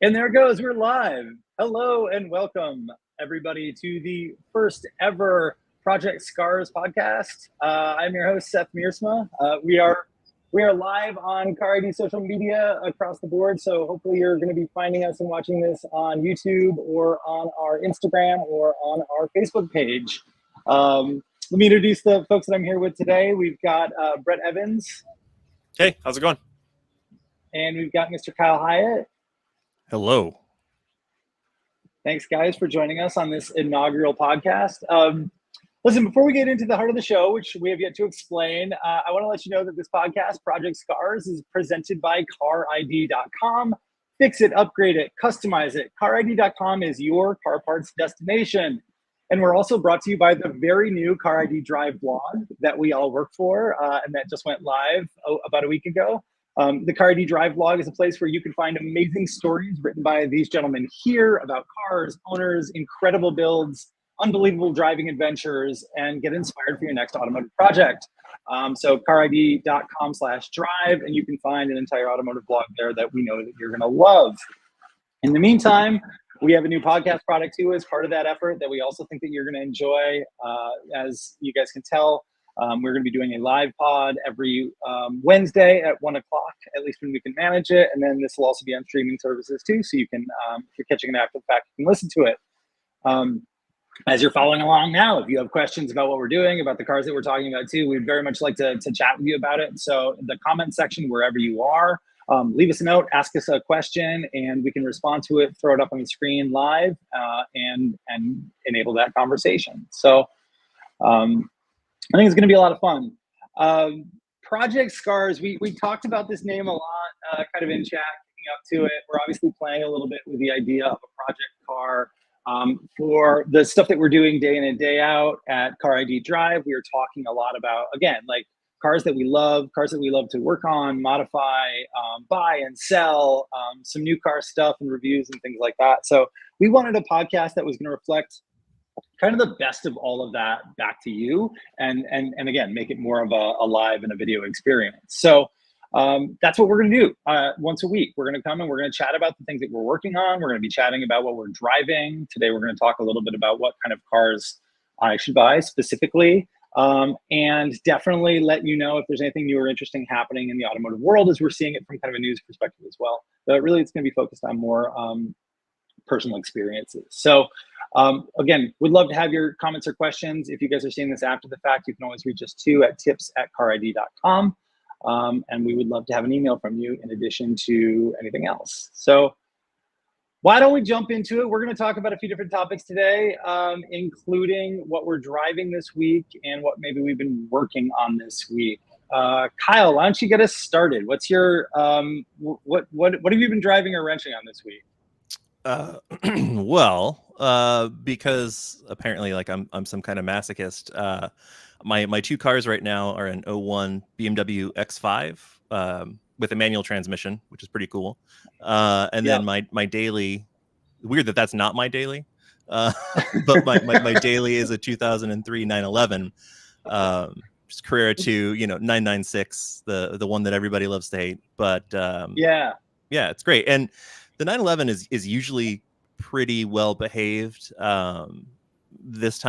And there it goes. We're live. Hello and welcome, everybody, to the first ever Project Scars podcast. I'm your host, Seth Meersma. We are live on CARiD social media across the board. So hopefully you're going to be finding us and watching this on YouTube or on our Instagram or on our Facebook page. Let me introduce the folks that I'm here with today. We've got Brett Evans. Hey, how's it going? And we've got Mr. Kyle Hyatt. Hello. Thanks, guys, for joining us on this inaugural podcast. Listen, before we get into the heart of the show, which we have yet to explain, I want to let you know that this podcast, Project Scars, is presented by CARiD.com. Fix it, upgrade it, customize it. CARiD.com is your car parts destination. And we're also brought to you by the very new CARiD Drive blog that we all work for, and that just went live about a week ago. The CARiD Drive blog is a place where you can find amazing stories written by these gentlemen here about cars, owners, incredible builds, unbelievable driving adventures, and get inspired for your next automotive project. So CARiD.com/drive, and you can find an entire automotive blog there that we know that you're going to love. In the meantime, we have a new podcast product too as part of that effort that we also think that you're going to enjoy. As you guys can tell, we're going to be doing a live pod every Wednesday at 1 o'clock, at least when we can manage it. And then this will also be on streaming services too. So you can, if you're catching it after the fact, you can listen to it. As you're following along now, if you have questions about what we're doing, about the cars that we're talking about too, we'd very much like to chat with you about it. So in the comment section, wherever you are, leave us a note, ask us a question, and we can respond to it, throw it up on the screen live, and enable that conversation. So, I think it's going to be a lot of fun. Project Scars, we talked about this name a lot, kind of in chat, kicking up to it. We're obviously playing a little bit with the idea of a project car. For the stuff that we're doing day in and day out at CARiD Drive, we are talking a lot about, again, like cars that we love to work on, modify, buy and sell, some new car stuff and reviews and things like that. So we wanted a podcast that was going to reflect kind of the best of all of that back to you, and again, make it more of a live and a video experience. So that's what we're going to do once a week. We're going to come and we're going to chat about the things that we're working on. We're going to be chatting about what we're driving. Today, we're going to talk a little bit about what kind of cars I should buy specifically, and definitely let you know if there's anything new or interesting happening in the automotive world as we're seeing it from kind of a news perspective as well. But really, it's going to be focused on more personal experiences. So again, we'd love to have your comments or questions. If you guys are seeing this after the fact, you can always reach us too at tips@carid.com. And we would love to have an email from you in addition to anything else. So why don't we jump into it? We're going to talk about a few different topics today, including what we're driving this week and what maybe we've been working on this week. Kyle, why don't you get us started? What's your what have you been driving or wrenching on this week? Because apparently, like I'm some kind of masochist. My two cars right now are an 01 BMW X5 with a manual transmission, which is pretty cool. And then my daily, weird that that's not my daily, but my daily is a 2003 911, just Carrera 2, 996, the one that everybody loves to hate. But yeah, it's great. And the 911 is usually pretty well behaved. This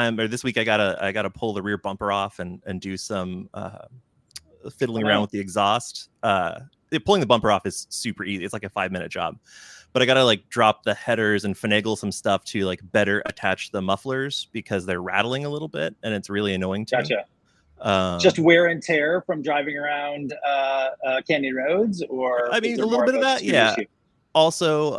week I gotta pull the rear bumper off and do some fiddling around with the exhaust. Pulling the bumper off is super easy. It's like a 5-minute job, but I gotta like drop the headers and finagle some stuff to like better attach the mufflers because they're rattling a little bit and it's really annoying to me. Just wear and tear from driving around canyon roads, or I mean a little bit of that, yeah. Issue? Also,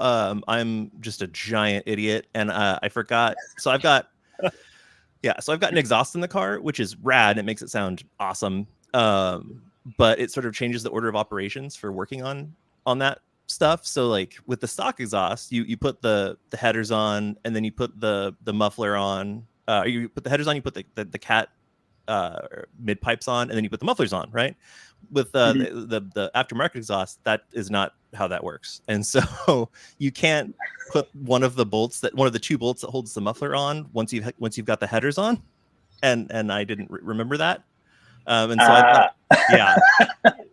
I'm just a giant idiot, and I forgot. So I've got, I've got an exhaust in the car, which is rad. It makes it sound awesome, but it sort of changes the order of operations for working on that stuff. So like with the stock exhaust, you put the headers on, and then you put the muffler on. You put the headers on, you put the cat mid pipes on, and then you put the mufflers on, right? With the aftermarket exhaust, that is not how that works. And so you can't put one of the two bolts that holds the muffler on once you've got the headers on. And I didn't remember that. And so I thought, yeah,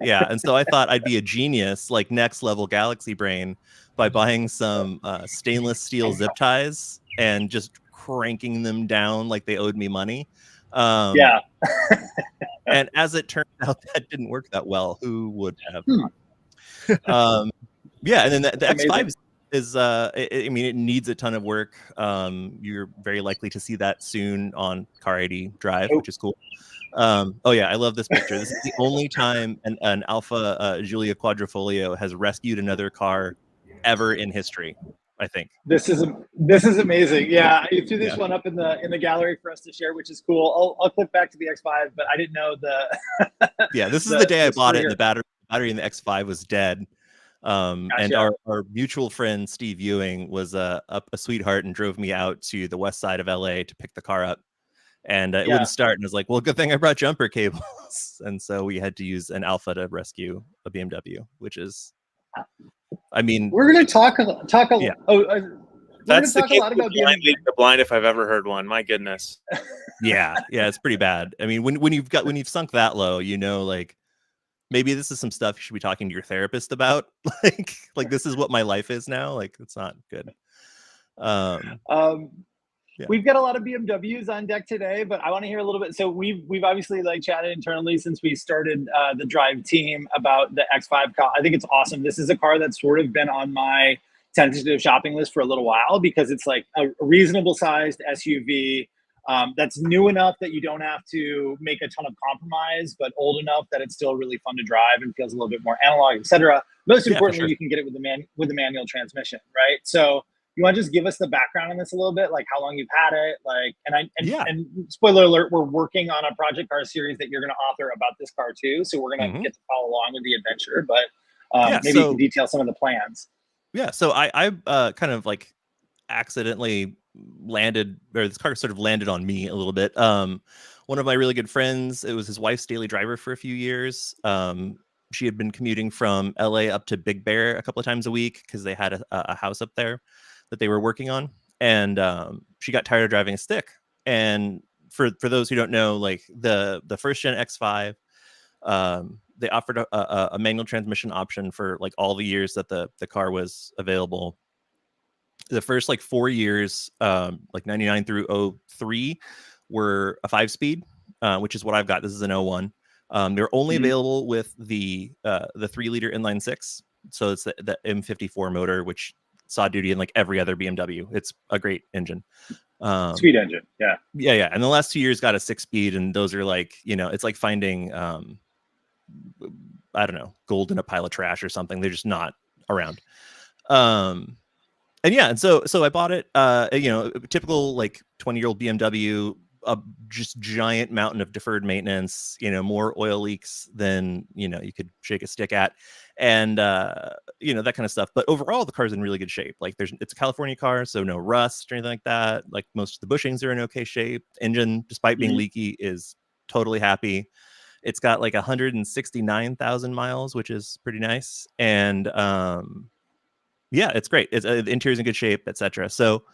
yeah. And so I thought I'd be a genius, like next level galaxy brain, by buying some stainless steel zip ties and just cranking them down like they owed me money. Yeah. And as it turned out, that didn't work that well. Who would have Hmm. thought? Yeah, and then the X5 Amazing. is I mean, it needs a ton of work. You're very likely to see that soon on CARiD Drive, Oh, which is cool. Oh yeah, I love this picture. This is the only time an Alpha Giulia Quadrifoglio has rescued another car ever in history, I think. this is amazing. Yeah, you threw this Yeah. one up in the gallery for us to share, which is cool. I'll click back to the X5, but I didn't know the Yeah, this is the day I the bought story it, and here. the battery in the X5 was dead. And Gotcha. our mutual friend Steve Ewing was a sweetheart and drove me out to the west side of LA to pick the car up. And it Yeah. wouldn't start. And I was like, well, good thing I brought jumper cables. And so we had to use an Alpha to rescue a BMW, which is, I mean, We're going to talk yeah. we're going to That's the talk a case lot of about blind BMW. leading the blind if I've ever heard one. My goodness. Yeah, it's pretty bad. I mean, when you've sunk that low, like maybe this is some stuff you should be talking to your therapist about. like this is what my life is now. Like it's not good. Yeah. We've got a lot of BMWs on deck today, but I want to hear a little bit. So we've obviously like chatted internally since we started the Drive team about the X5 car. I think it's awesome. This is a car that's sort of been on my tentative shopping list for a little while because it's like a reasonable sized SUV that's new enough that you don't have to make a ton of compromise, but old enough that it's still really fun to drive and feels a little bit more analog, etc. Most Yeah, for importantly, sure. you can get it with the manual transmission, right? So you want to just give us the background on this a little bit, like how long you've had it, like, and spoiler alert, we're working on a project car series that you're going to author about this car too, so we're going to get to follow along with the adventure. But maybe you can detail some of the plans. Yeah, so I kind of like accidentally landed, or this car sort of landed on me a little bit. One of my really good friends, it was his wife's daily driver for a few years. She had been commuting from LA up to Big Bear a couple of times a week because they had a house up there that they were working on, and she got tired of driving a stick. And for those who don't know, like the first gen X5, they offered a manual transmission option for like all the years that the car was available. The first like 4 years, like 99 through 03, were a 5-speed, which is what I've got. This is an 01. They're only available with the 3-liter inline six. So it's the M54 motor, which saw duty in like every other BMW. It's a great engine. Sweet engine. Yeah. Yeah. And the last 2 years got a 6-speed, and those are like, it's like finding, I don't know, gold in a pile of trash or something. They're just not around. And so I bought it, typical like 20-year-old BMW, a just giant mountain of deferred maintenance, more oil leaks than, you could shake a stick at, and, that kind of stuff. But overall, the car's in really good shape. Like it's a California car, so no rust or anything like that. Like most of the bushings are in okay shape. Engine, despite being leaky, is totally happy. It's got like 169,000 miles, which is pretty nice. And, yeah, it's great. It's the interior's in good shape, etc. So,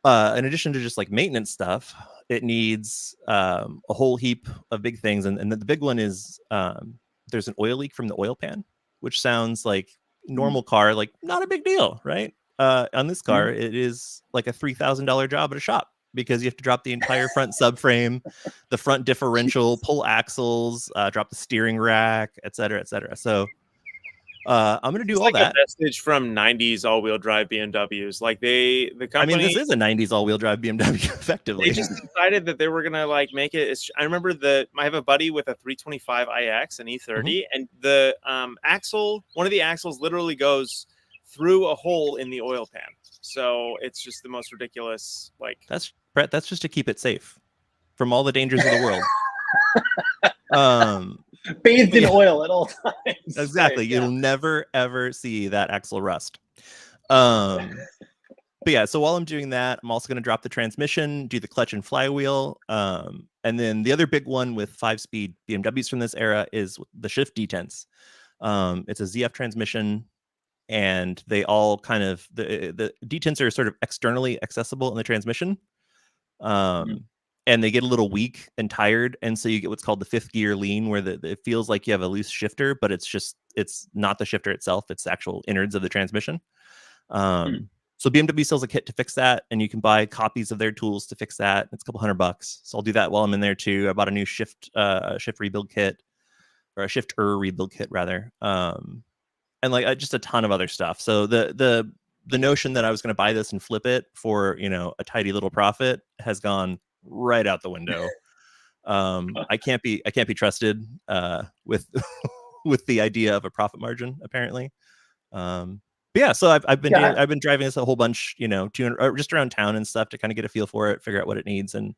in addition to just like maintenance stuff, it needs a whole heap of big things, and the big one is there's an oil leak from the oil pan, which sounds like normal car, like not a big deal, right? On this car, it is like a $3,000 job at a shop because you have to drop the entire front subframe, the front differential, pull axles, drop the steering rack, etc., etc. So. I'm gonna do all that. A message from '90s all-wheel drive BMWs. Like the company. I mean, this is a '90s all-wheel drive BMW, effectively. They just decided that they were gonna like make it. I remember I have a buddy with a 325 iX, an E30, and the axle, one of the axles, literally goes through a hole in the oil pan. So it's just the most ridiculous. Like that's Brett. That's just to keep it safe from all the dangers of the world. Bathed in oil at all times. Exactly. Yeah. You'll never ever see that axle rust. But yeah, so while I'm doing that, I'm also going to drop the transmission, do the clutch and flywheel. And then the other big one with 5-speed BMWs from this era is the shift detents. It's a ZF transmission, and they all kind of, the detents are sort of externally accessible in the transmission. and they get a little weak and tired, and so you get what's called the fifth gear lean, where it feels like you have a loose shifter, but it's not the shifter itself, it's the actual innards of the transmission. So BMW sells a kit to fix that, and you can buy copies of their tools to fix that. It's a couple $100. So I'll do that while I'm in there too. I bought a new shift rebuild kit, or a shifter rebuild kit rather, and like just a ton of other stuff. So the notion that I was going to buy this and flip it for, you know, a tidy little profit has gone right out the window. I can't be trusted with with the idea of a profit margin, apparently. But yeah, so I've been driving this a whole bunch, you know, just around town and stuff to kind of get a feel for it, figure out what it needs, and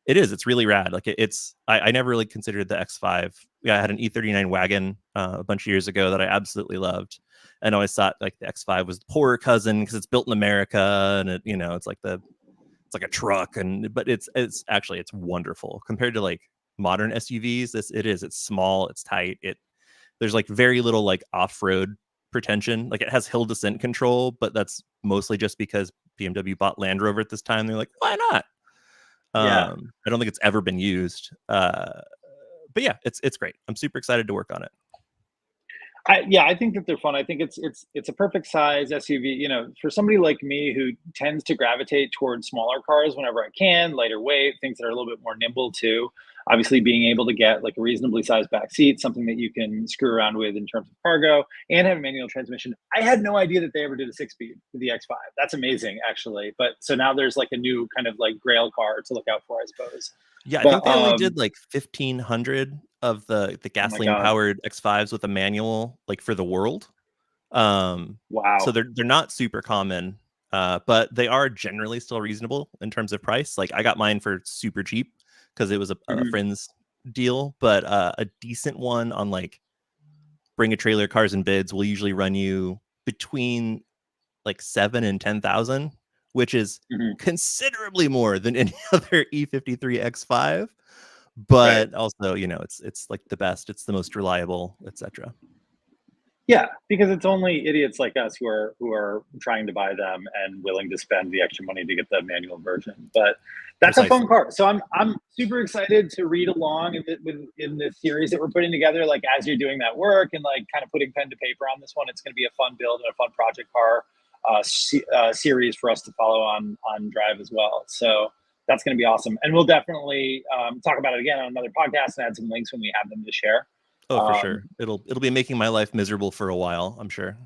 it's really rad. Like I never really considered the X5. Yeah, I had an E39 wagon a bunch of years ago that I absolutely loved, and always thought like the X5 was the poorer cousin because it's built in America, and it's like a truck, but it's actually wonderful compared to like modern SUVs. It's small, it's tight, there's like very little like off-road pretension. Like it has hill descent control, but that's mostly just because BMW bought Land Rover at this time. They're like, why not? I don't think it's ever been used. But yeah, it's great. I'm super excited to work on it. I think that they're fun. I think it's a perfect size SUV. You know, for somebody like me who tends to gravitate towards smaller cars whenever I can, lighter weight, things that are a little bit more nimble too. Obviously, being able to get like a reasonably sized back seat, something that you can screw around with in terms of cargo, and have a manual transmission. I had no idea that they ever did a 6-speed with the X5. That's amazing, actually. But so now there's like a new kind of like grail car to look out for, I suppose. Yeah, I think they only did like 1,500 of the gasoline powered X5s with a manual, like for the world. Wow. So they're not super common, but they are generally still reasonable in terms of price. Like I got mine for super cheap because it was a friend's deal, but a decent one on like Bring a Trailer Cars and Bids will usually run you between like 7 and 10,000, which is considerably more than any other E53 X5, but also, it's like the best, it's the most reliable, etc. Yeah, because it's only idiots like us who are trying to buy them and willing to spend the extra money to get the manual version. But that's a fun car. So I'm super excited to read along in the series that we're putting together. Like as you're doing that work and like kind of putting pen to paper on this one, it's going to be a fun build and a fun project car series for us to follow on Drive as well. So that's going to be awesome, and we'll definitely talk about it again on another podcast and add some links when we have them to share. Oh, for sure. It'll be making my life miserable for a while, I'm sure.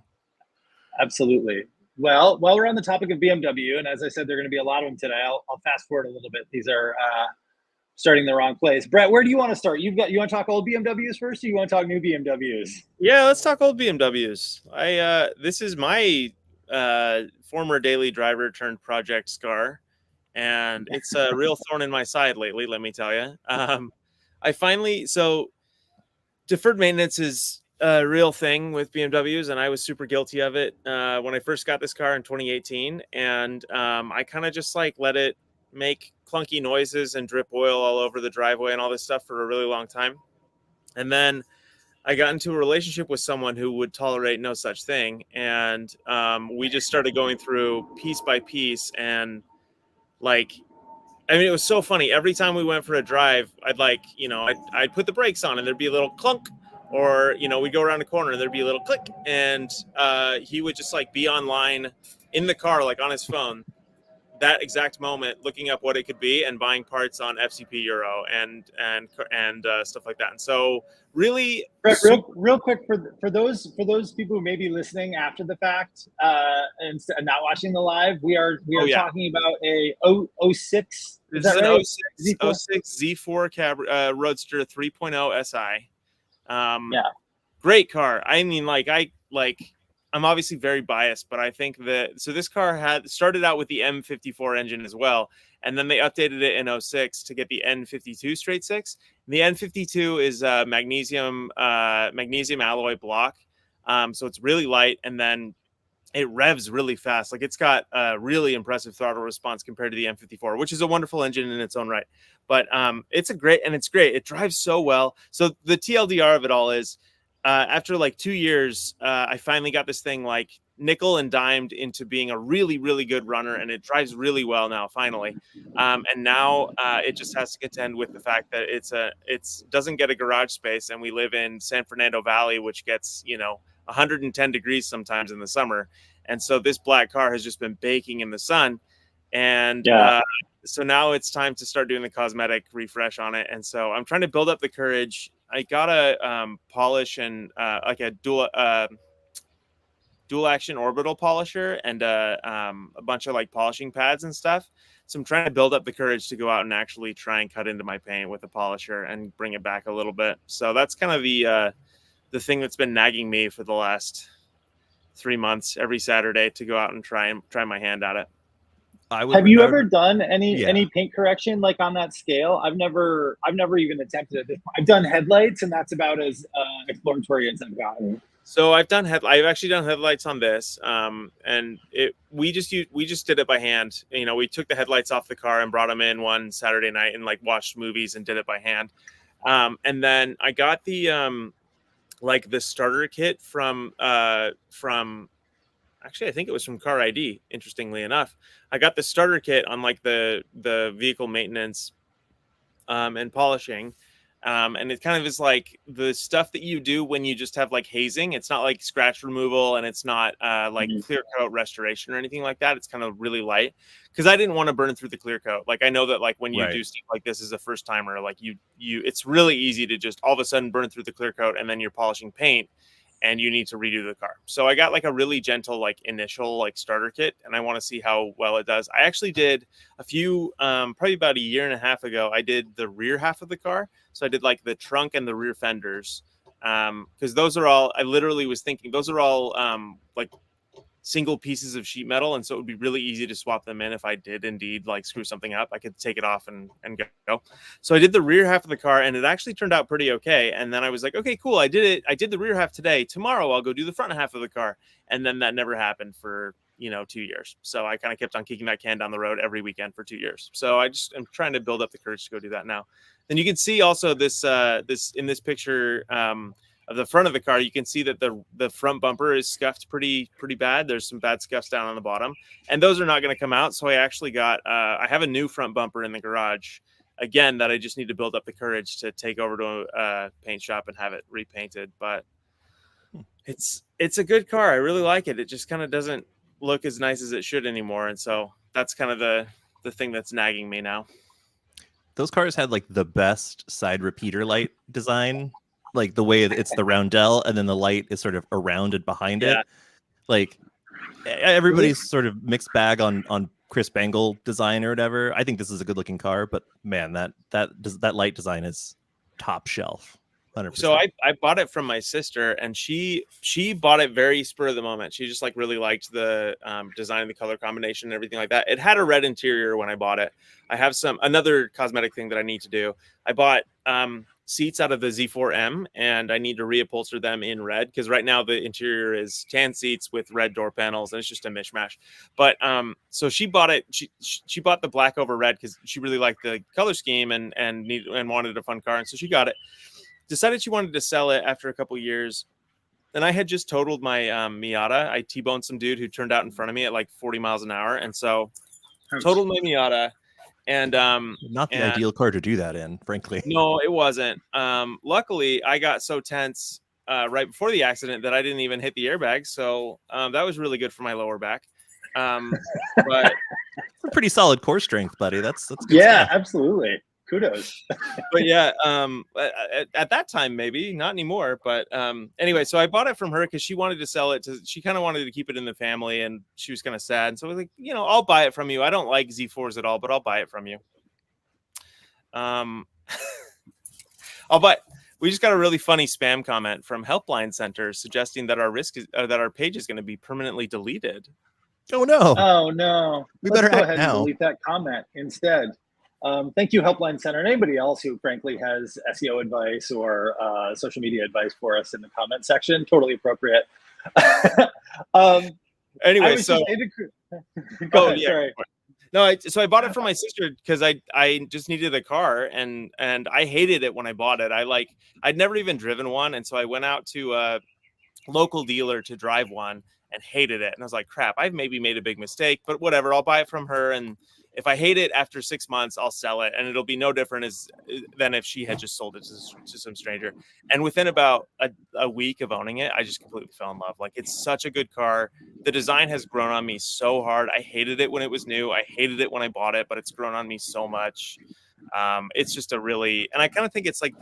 Absolutely. Well, while we're on the topic of BMW, and as I said, there are going to be a lot of them today, I'll fast forward a little bit. These are starting the wrong place. Brett, where do you want to start? You want to talk old BMWs first, or you want to talk new BMWs? Yeah, let's talk old BMWs. This is my former daily driver turned project Scar, and it's a real thorn in my side lately, let me tell you. Deferred maintenance is a real thing with BMWs, and I was super guilty of it when I first got this car in 2018. And I kind of just like let it make clunky noises and drip oil all over the driveway and all this stuff for a really long time. And then I got into a relationship with someone who would tolerate no such thing. And we just started going through piece by piece, and it was so funny. Every time we went for a drive, I'd put the brakes on and there'd be a little clunk, or, we'd go around a corner and there'd be a little click. And he would just like be online in the car, like on his phone, that exact moment, looking up what it could be and buying parts on FCP Euro and stuff like that. And so really real quick for those people who may be listening after the fact and not watching the live, we are talking about a 06. This is an 06 Z4 cab Roadster 3.0 SI. Great car. I mean, I'm obviously very biased, but I think this car had started out with the M54 engine as well, and then they updated it in 06 to get the N52 straight six. And the N52 is magnesium alloy block, so it's really light, and then it revs really fast. Like it's got a really impressive throttle response compared to the M54, which is a wonderful engine in its own right. But it's great. It drives so well. So the TLDR of it all is, after like 2 years, I finally got this thing like nickel and dimed into being a really, really good runner, and it drives really well now, finally. And now it just has to contend with the fact that it's doesn't get a garage space, and we live in San Fernando Valley, which gets 110 degrees sometimes in the summer, and so this black car has just been baking in the sun, and so now it's time to start doing the cosmetic refresh on it, and so I'm trying to build up the courage. I got a polish and like a dual action orbital polisher and a bunch of like polishing pads and stuff. So I'm trying to build up the courage to go out and actually try and cut into my paint with a polisher and bring it back a little bit. So that's kind of the thing that's been nagging me for the last 3 months every Saturday to go out and try my hand at it. Have you ever done any paint correction like on that scale? I've never even attempted it. I've done headlights, and that's about as exploratory as I've gotten. So I've actually done headlights on this, and we just did it by hand. We took the headlights off the car and brought them in one Saturday night and like watched movies and did it by hand. And then I got the like the starter kit from actually, I think it was from CARiD, interestingly enough. I got the starter kit on like the vehicle maintenance and polishing. And it kind of is like the stuff that you do when you just have like hazing. It's not like scratch removal, and it's not like clear coat restoration or anything like that. It's kind of really light because I didn't want to burn through the clear coat. Like I know that like when you do stuff like this as a first timer, like you it's really easy to just all of a sudden burn through the clear coat, and then you're polishing paint and you need to redo the car. So I got like a really gentle, like initial like starter kit, and I want to see how well it does. I actually did a few, probably about a year and a half ago, I did the rear half of the car. So I did like the trunk and the rear fenders. Cause those are all, I literally was thinking those are all like single pieces of sheet metal. And so it would be really easy to swap them in if I did indeed like screw something up. I could take it off and go. So I did the rear half of the car, and it actually turned out pretty okay. And then I was like, okay, cool. I did it. I did the rear half today. Tomorrow I'll go do the front half of the car. And then that never happened for 2 years. So I kind of kept on kicking that can down the road every weekend for 2 years. So I just am trying to build up the courage to go do that now. Then you can see also this in this picture of the front of the car, you can see that the front bumper is scuffed pretty bad. There's some bad scuffs down on the bottom, and those are not going to come out. So I actually got I have a new front bumper in the garage again that I just need to build up the courage to take over to a paint shop and have it repainted. But it's a good car. I really like it. It just kind of doesn't look as nice as it should anymore, and so that's kind of the thing that's nagging me now. Those cars had like the best side repeater light design. Like the way it's the roundel, and then the light is sort of around and behind it. Like everybody's sort of mixed bag on Chris Bangle design or whatever. I think this is a good looking car, but man, that light design is top shelf. 100%. So I bought it from my sister, and she bought it very spur of the moment. She just like really liked the design, the color combination, and everything like that. It had a red interior when I bought it. I have another cosmetic thing that I need to do. I bought seats out of the Z4M, and I need to reupholster them in red because right now the interior is tan seats with red door panels, and it's just a mishmash. But so she bought it. She bought the black over red because she really liked the color scheme and wanted a fun car, and so she got it. Decided she wanted to sell it after a couple years, and I had just totaled my Miata. I T-boned some dude who turned out in front of me at like 40 miles an hour, and so totaled my Miata. And not the ideal car to do that in, frankly. No, it wasn't. Luckily, I got so tense right before the accident that I didn't even hit the airbag, so that was really good for my lower back. But it's a pretty solid core strength, buddy. That's good yeah, stuff. Absolutely. Kudos. But yeah, at that time, maybe not anymore. But anyway, so I bought it from her because she wanted to sell it. She kind of wanted to keep it in the family, and she was kind of sad. And so I was like, I'll buy it from you. I don't like Z4s at all, but I'll buy it from you. We just got a really funny spam comment from Helpline Center suggesting that our page is going to be permanently deleted. Oh no! Oh no! Let's go ahead and delete that comment instead. Thank you, Helpline Center, and anybody else who frankly has SEO advice or social media advice for us in the comment section. Totally appropriate. Anyway, so go ahead, sorry. No, so I bought it for my sister because I just needed a car, and I hated it when I bought it. I'd never even driven one, and so I went out to a local dealer to drive one and hated it. And I was like, crap, I've maybe made a big mistake, but whatever, I'll buy it from her. And if I hate it after 6 months, I'll sell it, and it'll be no different than if she had just sold it to some stranger. And within about a week of owning it, I just completely fell in love. Like, it's such a good car. The design has grown on me so hard. I hated it when it was new. I hated it when I bought it, but it's grown on me so much. It's just and I kind of think it's like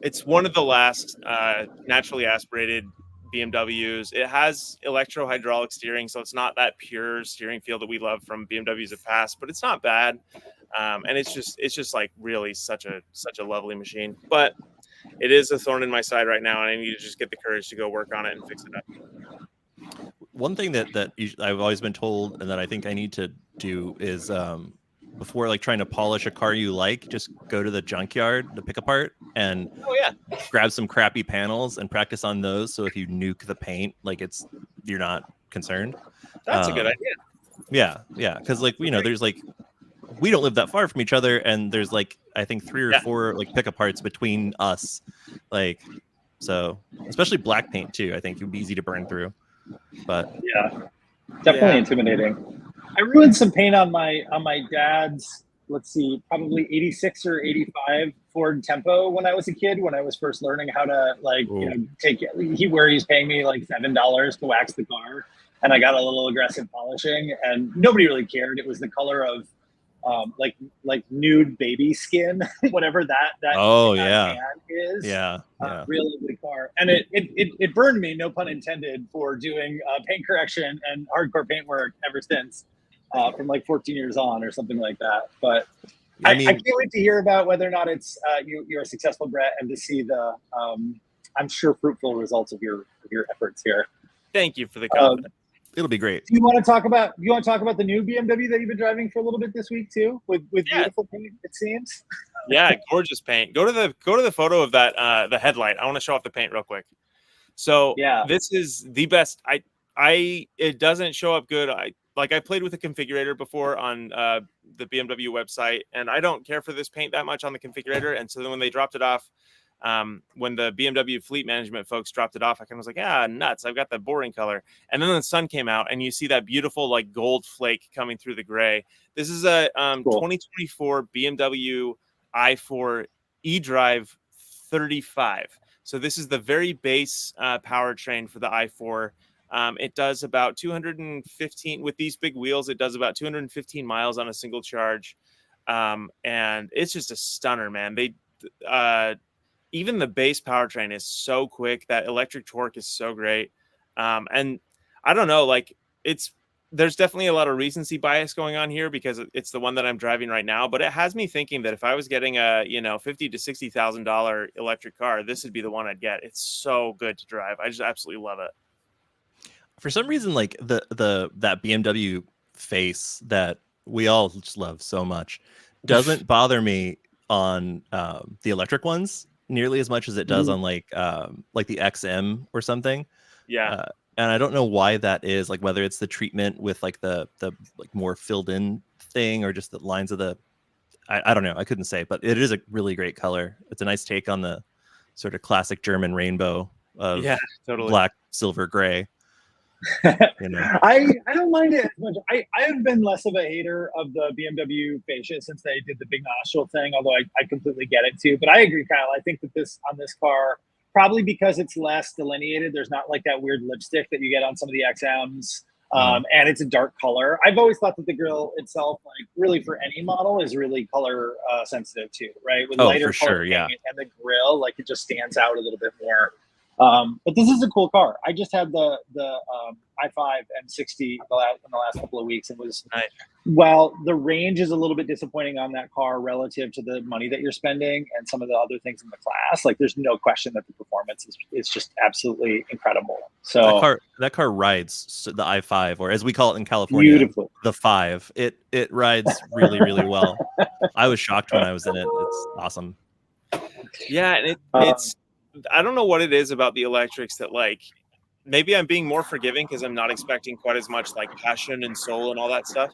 it's one of the last naturally aspirated BMWs. It has electro-hydraulic steering, so it's not that pure steering feel that we love from BMWs of past, but it's not bad. And it's just like really such a lovely machine. But it is a thorn in my side right now, and I need to just get the courage to go work on it and fix it up. One thing that I've always been told, and that I think I need to do, is before like trying to polish a car you like, just go to the junkyard to pick apart and grab some crappy panels and practice on those. So if you nuke the paint, like you're not concerned. That's a good idea. Yeah. Because there's like, we don't live that far from each other, and there's like I think 3 or 4 like pick aparts between us. Like, so especially black paint too, I think it would be easy to burn through. But definitely intimidating. I ruined some paint on my dad's, let's see, probably 86 or 85 Ford Tempo when I was a kid, when I was first learning how to take it. Where he's paying me like $7 to wax the car, and I got a little aggressive polishing, and nobody really cared. It was the color of like nude baby skin, whatever that can is. Really good car, and it burned me, no pun intended, for doing paint correction and hardcore paint work ever since. From like 14 years on or something like that. But I can't wait to hear about whether or not it's you're a successful, Brett, and to see the I'm sure fruitful results of your efforts here. Thank you for the confidence. It'll be great. Do you want to talk about the new BMW that you've been driving for a little bit this week too, with beautiful paint, it seems? Yeah, gorgeous paint. Go to the photo of that the headlight. I want to show off the paint real quick. So this is the best. It doesn't show up good. I played with a configurator before on the BMW website, and I don't care for this paint that much on the configurator. And so then when they dropped it off, when the BMW fleet management folks dropped it off, I kind of was like, nuts, I've got the boring color. And then the sun came out, and you see that beautiful like gold flake coming through the gray. This is a 2024 BMW i4 eDrive 35. So this is the very base powertrain for the i4. It does about 215 with these big wheels. It does about 215 miles on a single charge. And it's just a stunner, man. Even the base powertrain is so quick. That electric torque is so great. And I don't know, there's definitely a lot of recency bias going on here because it's the one that I'm driving right now, but it has me thinking that if I was getting a, $50,000 to $60,000 electric car, this would be the one I'd get. It's so good to drive. I just absolutely love it. For some reason, like that BMW face that we all just love so much doesn't bother me on the electric ones nearly as much as it does on like the XM or something. Yeah. And I don't know why that is, like whether it's the treatment with like the like more filled in thing or just the lines of the I don't know. I couldn't say, but it is a really great color. It's a nice take on the sort of classic German rainbow of black, silver, gray. I don't mind it as much. I have been less of a hater of the BMW fascia since they did the big nostril thing, although I completely get it too. But I agree, Kyle. I think that on this car, probably because it's less delineated, there's not like that weird lipstick that you get on some of the XMs. And it's a dark color. I've always thought that the grille itself, like really for any model, is really color sensitive too, right? With lighter color paint and the grille, like it just stands out a little bit more. But this is a cool car. I just had the i5 M60 in the last couple of weeks. It was nice. Well, the range is a little bit disappointing on that car relative to the money that you're spending and some of the other things in the class. Like, there's no question that the performance is just absolutely incredible. So that car rides the i5, or as we call it in California, beautiful. The 5. It rides really, really well. I was shocked when I was in it. It's awesome. Yeah, and it's I don't know what it is about the electrics that, like, maybe I'm being more forgiving because I'm not expecting quite as much like passion and soul and all that stuff.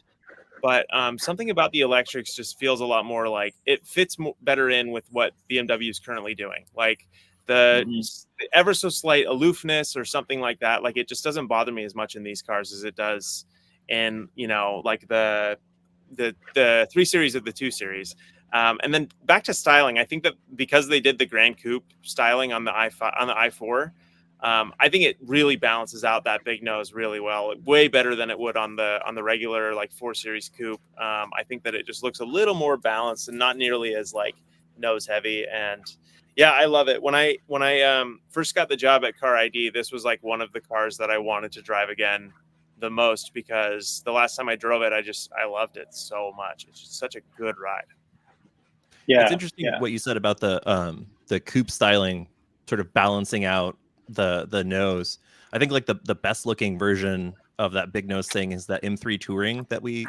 But something about the electrics just feels a lot more like it fits better in with what BMW is currently doing. Like the ever so slight aloofness or something like that. Like it just doesn't bother me as much in these cars as it does in, you know, like the 3 Series of the 2 Series. And then back to styling, I think that because they did the Grand Coupe styling on the i4, I think it really balances out that big nose really well, way better than it would on the regular like 4 Series coupe. I think that it just looks a little more balanced and not nearly as like nose heavy. And yeah, I love it. When I first got the job at CARiD, this was like one of the cars that I wanted to drive again the most, because the last time I drove it, I loved it so much. It's just such a good ride. Yeah, it's interesting what you said about the coupe styling sort of balancing out the nose. I think like the best looking version of that big nose thing is that M3 Touring that we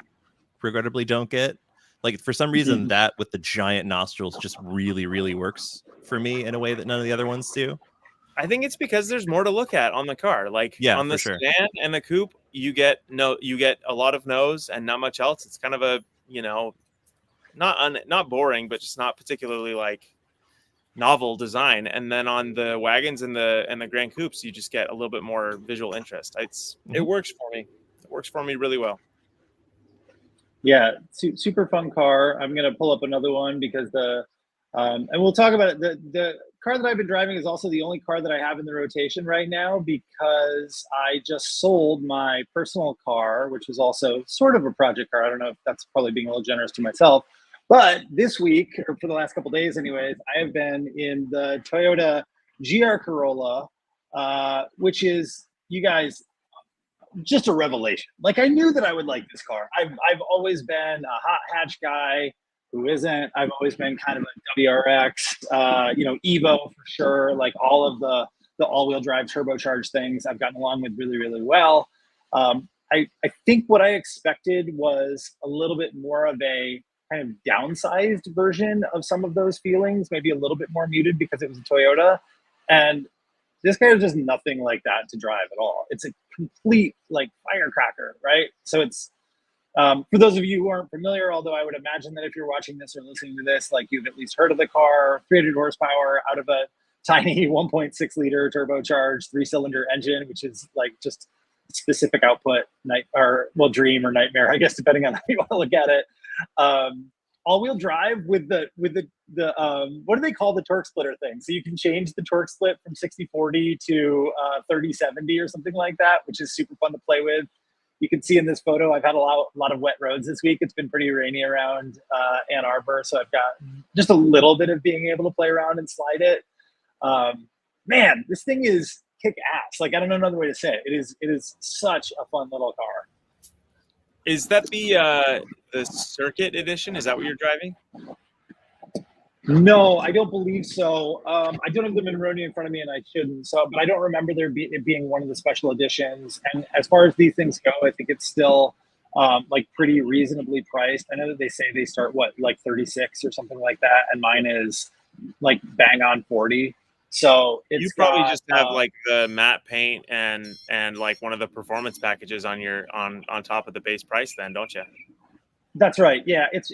regrettably don't get. Like for some reason that with the giant nostrils just really, really works for me in a way that none of the other ones do. I think it's because there's more to look at on the car. Like on the sedan and the coupe, you get a lot of nose and not much else. It's kind of a, you know, not boring, but just not particularly like novel design. And then on the wagons and the Grand Coupes, you just get a little bit more visual interest. It works for me. It works for me really well. Yeah, super fun car. I'm gonna pull up another one because and we'll talk about it. The car that I've been driving is also the only car that I have in the rotation right now, because I just sold my personal car, which was also sort of a project car. I don't know if that's probably being a little generous to myself. But this week, or for the last couple of days anyways, I have been in the Toyota GR Corolla, which is, you guys, just a revelation. Like, I knew that I would like this car. I've always been a hot hatch guy. Who isn't? I've always been kind of a WRX, you know, Evo for sure. Like all of the all-wheel drive turbocharged things I've gotten along with really, really well. I think what I expected was a little bit more of a kind of downsized version of some of those feelings, maybe a little bit more muted because it was a Toyota. And this car is just nothing like that to drive at all. It's a complete like firecracker, right? So it's, for those of you who aren't familiar, although I would imagine that if you're watching this or listening to this, like you've at least heard of the car, 300 horsepower out of a tiny 1.6 liter turbocharged 3-cylinder engine, which is like just specific output, dream or nightmare, I guess, depending on how you want to look at it. All-wheel drive with the what do they call the torque splitter thing? So you can change the torque split from 60/40 to 30/70 or something like that, which is super fun to play with. You can see in this photo, I've had a lot of wet roads this week. It's been pretty rainy around Ann Arbor, so I've got just a little bit of being able to play around and slide it. Man, this thing is kick ass. Like, I don't know another way to say it. It is such a fun little car. Is that the Circuit edition? Is that what you're driving? No, I don't believe so. I don't have the Monroney in front of me, and I shouldn't. So, but I don't remember it being one of the special editions. And as far as these things go, I think it's still like pretty reasonably priced. I know that they say they start like 36 or something like that, and mine is like bang on 40. So you probably just have like the matte paint and like one of the performance packages on on top of the base price, then, don't you? That's right. Yeah, it's.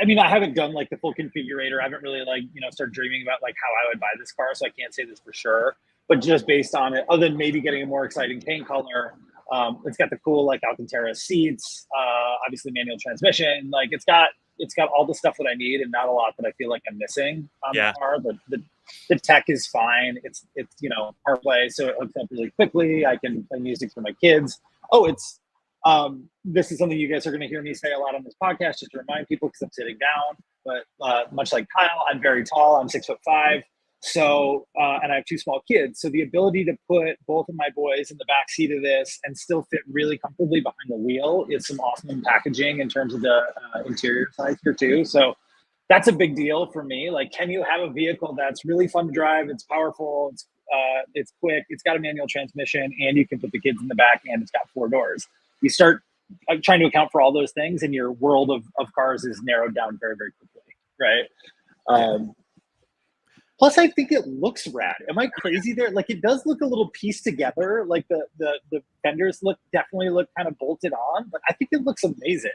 I mean, I haven't done like the full configurator. I haven't really like, you know, started dreaming about like how I would buy this car, so I can't say this for sure. But just based on it, other than maybe getting a more exciting paint color, it's got the cool like Alcantara seats, obviously manual transmission. Like it's got all the stuff that I need and not a lot that I feel like I'm missing on the car. The tech is fine. It's you know, CarPlay, so it hooks up really quickly. I can play music for my kids. Oh, it's. This is something you guys are going to hear me say a lot on this podcast, just to remind people, because I'm sitting down. But much like Kyle, I'm very tall. I'm 6'5". So, and I have 2 small kids. So the ability to put both of my boys in the back seat of this and still fit really comfortably behind the wheel is some awesome packaging in terms of the interior side here too. So that's a big deal for me. Like, can you have a vehicle that's really fun to drive? It's powerful. It's quick. It's got a manual transmission, and you can put the kids in the back, and it's got 4 doors. You start trying to account for all those things, and your world of cars is narrowed down very, very quickly, right? Plus, I think it looks rad. Am I crazy there? Like, it does look a little pieced together. Like the fenders definitely look kind of bolted on, but I think it looks amazing.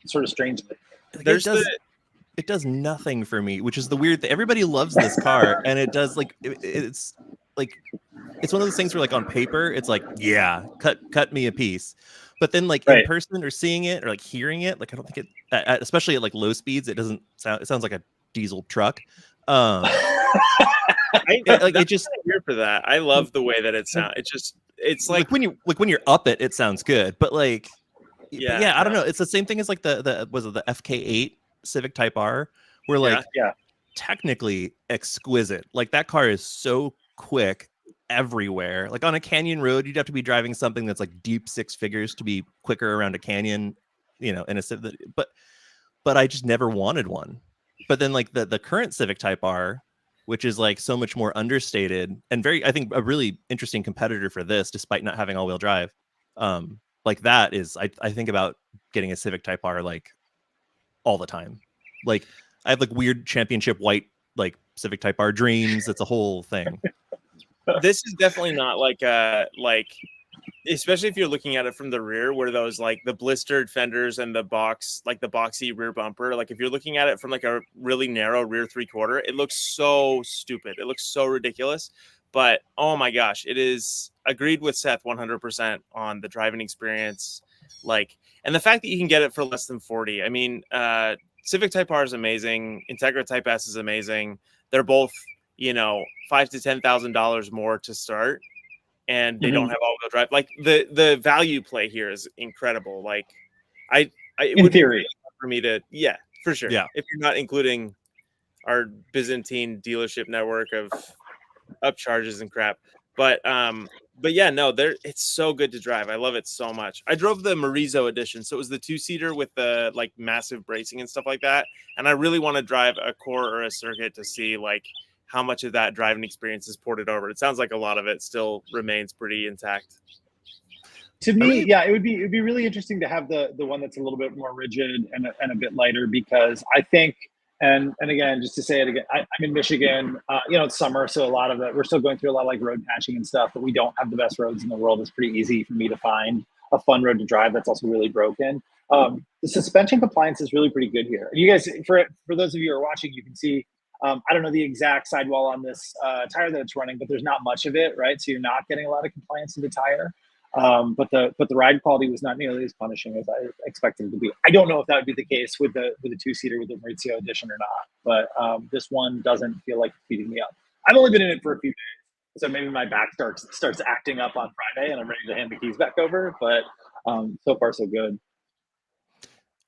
Sort of strangely. There's it does nothing for me, which is the weird thing. Everybody loves this car, and it does like it's like it's one of those things where like on paper it's like, yeah, cut me a piece, but then like in person or seeing it or like hearing it, like I don't think it, especially at like low speeds, it sounds like a diesel truck. It just here for that. I love the way that it sounds. It's like when you're up it sounds good, but like I don't know. It's the same thing as like the FK8 Civic Type R, where like technically exquisite. Like that car is so quick everywhere. Like on a canyon road, you'd have to be driving something that's like deep six figures to be quicker around a canyon, in a Civic. But I just never wanted one. But then like the current Civic Type R, which is like so much more understated and I think a really interesting competitor for this, despite not having all-wheel drive. Like that is, I think about getting a Civic Type R like all the time. Like I have like weird championship white like Civic Type R dreams. It's a whole thing. This is definitely not like especially if you're looking at it from the rear, where those like the blistered fenders and the boxy rear bumper, like if you're looking at it from like a really narrow rear 3/4, it looks so stupid. It looks so ridiculous. But oh my gosh, it is agreed with Seth 100% on the driving experience. Like, and the fact that you can get it for less than 40. I mean, Civic Type R is amazing. Integra Type S is amazing. They're both, $5,000 to $10,000 more to start, and they don't have all-wheel drive. Like the value play here is incredible. Like, it would be really fun for me to, for sure. Yeah. If you're not including our Byzantine dealership network of upcharges and crap, but yeah, no, it's so good to drive. I love it so much. I drove the Marizo edition, so it was the 2-seater with the like massive bracing and stuff like that, and I really want to drive a core or a circuit to see like how much of that driving experience is ported over. It sounds like a lot of it still remains pretty intact. To me, it would be really interesting to have the one that's a little bit more rigid and a bit lighter, because I think, and again, just to say it again, I'm in Michigan. It's summer, so a lot of it, we're still going through a lot of like road patching and stuff, but we don't have the best roads in the world. It's pretty easy for me to find a fun road to drive that's also really broken. The suspension compliance is really pretty good here. You guys, for those of you who are watching, you can see, I don't know the exact sidewall on this tire that it's running, but there's not much of it, right? So you're not getting a lot of compliance to the tire. But the ride quality was not nearly as punishing as I expected it to be. I don't know if that would be the case with the 2-seater with the Maurizio edition or not, but this one doesn't feel like it's beating me up. I've only been in it for a few days, so maybe my back starts acting up on Friday and I'm ready to hand the keys back over. But so far so good.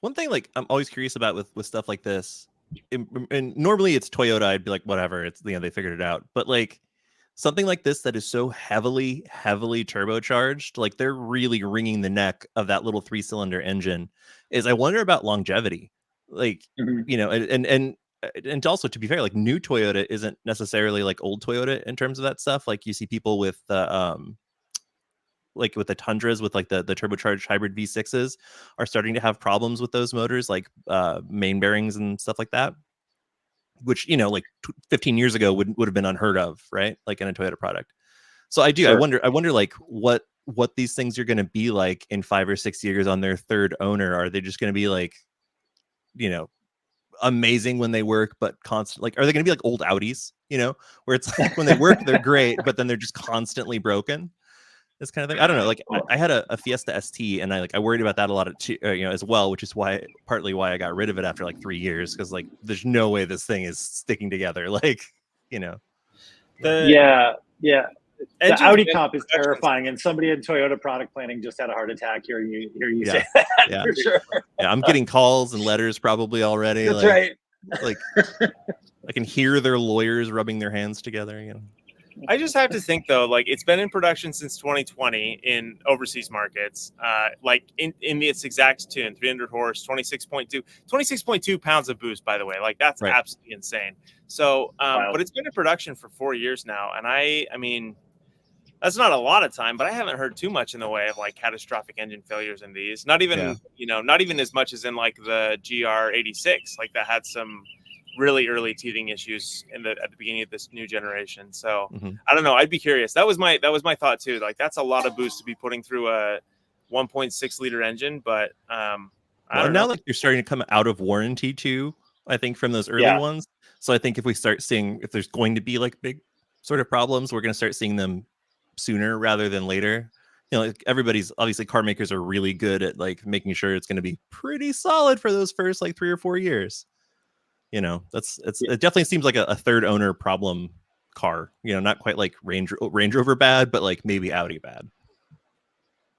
One thing like I'm always curious about with stuff like this, and normally it's Toyota, I'd be like, whatever, it's they figured it out, but like something like this that is so heavily turbocharged, like they're really wringing the neck of that little 3-cylinder engine, is I wonder about longevity. Like, and also, to be fair, like new Toyota isn't necessarily like old Toyota in terms of that stuff. Like you see people with like with the Tundras with like the turbocharged hybrid V6s are starting to have problems with those motors, like main bearings and stuff like that, which, like 15 years ago would have been unheard of, right? Like in a Toyota product. So I wonder like what these things are going to be like in 5 or 6 years on their third owner. Are they just going to be like, amazing when they work, but constant? Like, are they going to be like old Audis, where it's like when they work, they're great, but then they're just constantly broken? This kind of thing. I don't know. Like I had a Fiesta ST, and I worried about that a lot as well, which is partly why I got rid of it after like 3 years, because like there's no way this thing is sticking together. Like, The Audi comp is terrifying, and somebody in Toyota product planning just had a heart attack hearing you say that. Yeah. For sure. Yeah, I'm getting calls and letters probably already. That's like, right. Like I can hear their lawyers rubbing their hands together. I just have to think though, like it's been in production since 2020 in overseas markets, like in its exact tune, 300 horse, 26.2 pounds of boost, by the way. Like that's absolutely insane. So, but it's been in production for 4 years now. And I mean, that's not a lot of time, but I haven't heard too much in the way of like catastrophic engine failures in these. Not even, not even as much as in like the GR86, like that had some really early teething issues at the beginning of this new generation. So I don't know. I'd be curious. That was my thought too. Like that's a lot of boost to be putting through a 1.6 liter engine, but I don't know. Now like you're starting to come out of warranty too, I think, from those early ones. So I think if we start seeing if there's going to be like big sort of problems, we're going to start seeing them sooner rather than later. You know, like everybody's obviously car makers are really good at like making sure it's going to be pretty solid for those first like 3 or 4 years. You know, it definitely seems like a third owner problem car. You know, not quite like Range Rover bad, but like maybe Audi bad.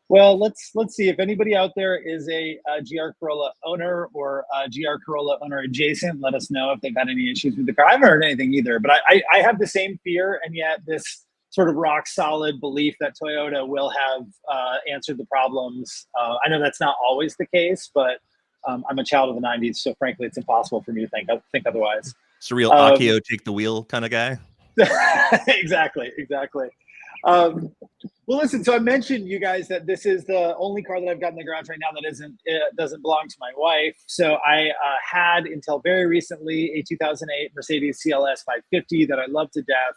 Well, let's see if anybody out there is a GR Corolla owner or a GR Corolla owner adjacent. Let us know if they've had any issues with the car. I haven't heard anything either, but I have the same fear, and yet this sort of rock solid belief that Toyota will have answered the problems. I know that's not always the case, but I'm a child of the 90s, so frankly, it's impossible for me to think otherwise. It's a real Akio take the wheel kind of guy. Exactly. Well, listen, so I mentioned you guys that this is the only car that I've got in the garage right now that doesn't belong to my wife. So I had until very recently a 2008 Mercedes CLS 550 that I love to death.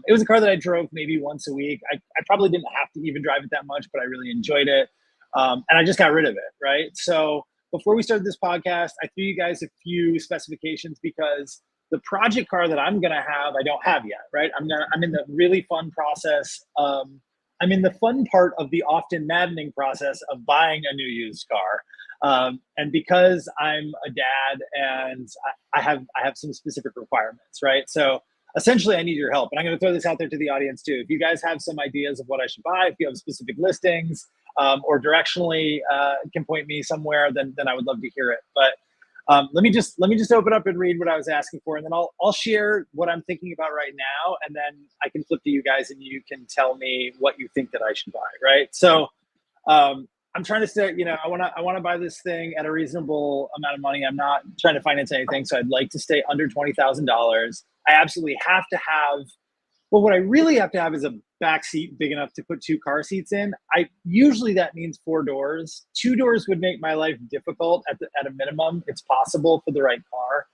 It was a car that I drove maybe once a week. I probably didn't have to even drive it that much, but I really enjoyed it. And I just got rid of it, right? So before we started this podcast, I threw you guys a few specifications because the project car that I'm going to have, I don't have yet, right? I'm in the really fun process. I'm in the fun part of the often maddening process of buying a new used car. And because I'm a dad and I have some specific requirements, right? So essentially I need your help. And I'm going to throw this out there to the audience too. If you guys have some ideas of what I should buy, if you have specific listings or directionally can point me somewhere, then I would love to hear it. But let me just open up and read what I was asking for, and then I'll share what I'm thinking about right now, and then I can flip to you guys, and you can tell me what you think that I should buy. Right? So I'm trying to stay. You know, I want to buy this thing at a reasonable amount of money. I'm not trying to finance anything, so I'd like to stay under $20,000. I absolutely have to have. Well, what I really have to have is a back seat big enough to put 2 car seats in. Usually that means 4 doors. 2 doors would make my life difficult at a minimum. It's possible for the right car,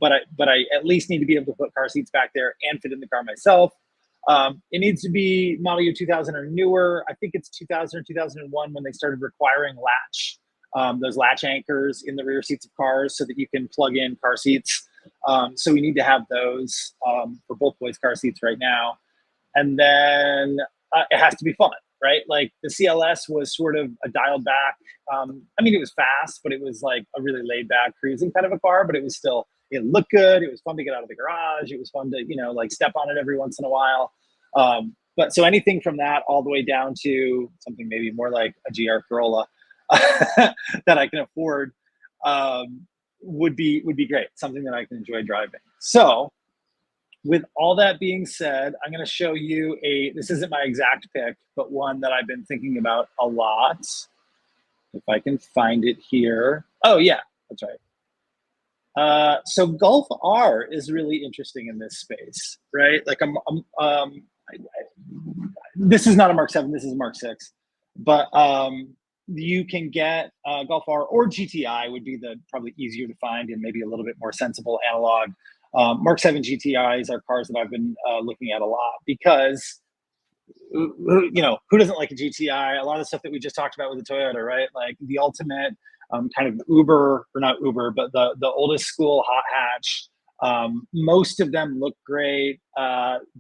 but I at least need to be able to put car seats back there and fit in the car myself. It needs to be model year 2000 or newer. I think it's 2000 or 2001 when they started requiring those latch anchors in the rear seats of cars so that you can plug in car seats. So we need to have those for both boys' car seats right now. And then it has to be fun, right? Like the CLS was sort of a dialed back. I mean, it was fast, but it was like a really laid back cruising kind of a car, but it was still, it looked good. It was fun to get out of the garage. It was fun to, like step on it every once in a while. But so anything from that all the way down to something maybe more like a GR Corolla that I can afford would be great. Something that I can enjoy driving. So with all that being said, I'm going to show you this isn't my exact pick, but one that I've been thinking about a lot. If I can find it here. Oh yeah, that's right. So Golf R is really interesting in this space, right? Like this is not a Mark 7, this is a Mark 6, but you can get Golf R or GTI would be the probably easier to find and maybe a little bit more sensible analog. Mark 7 GTIs are cars that I've been looking at a lot because, who doesn't like a GTI? A lot of the stuff that we just talked about with the Toyota, right? Like the ultimate kind of Uber, or not Uber, but the oldest school hot hatch. Most of them look great.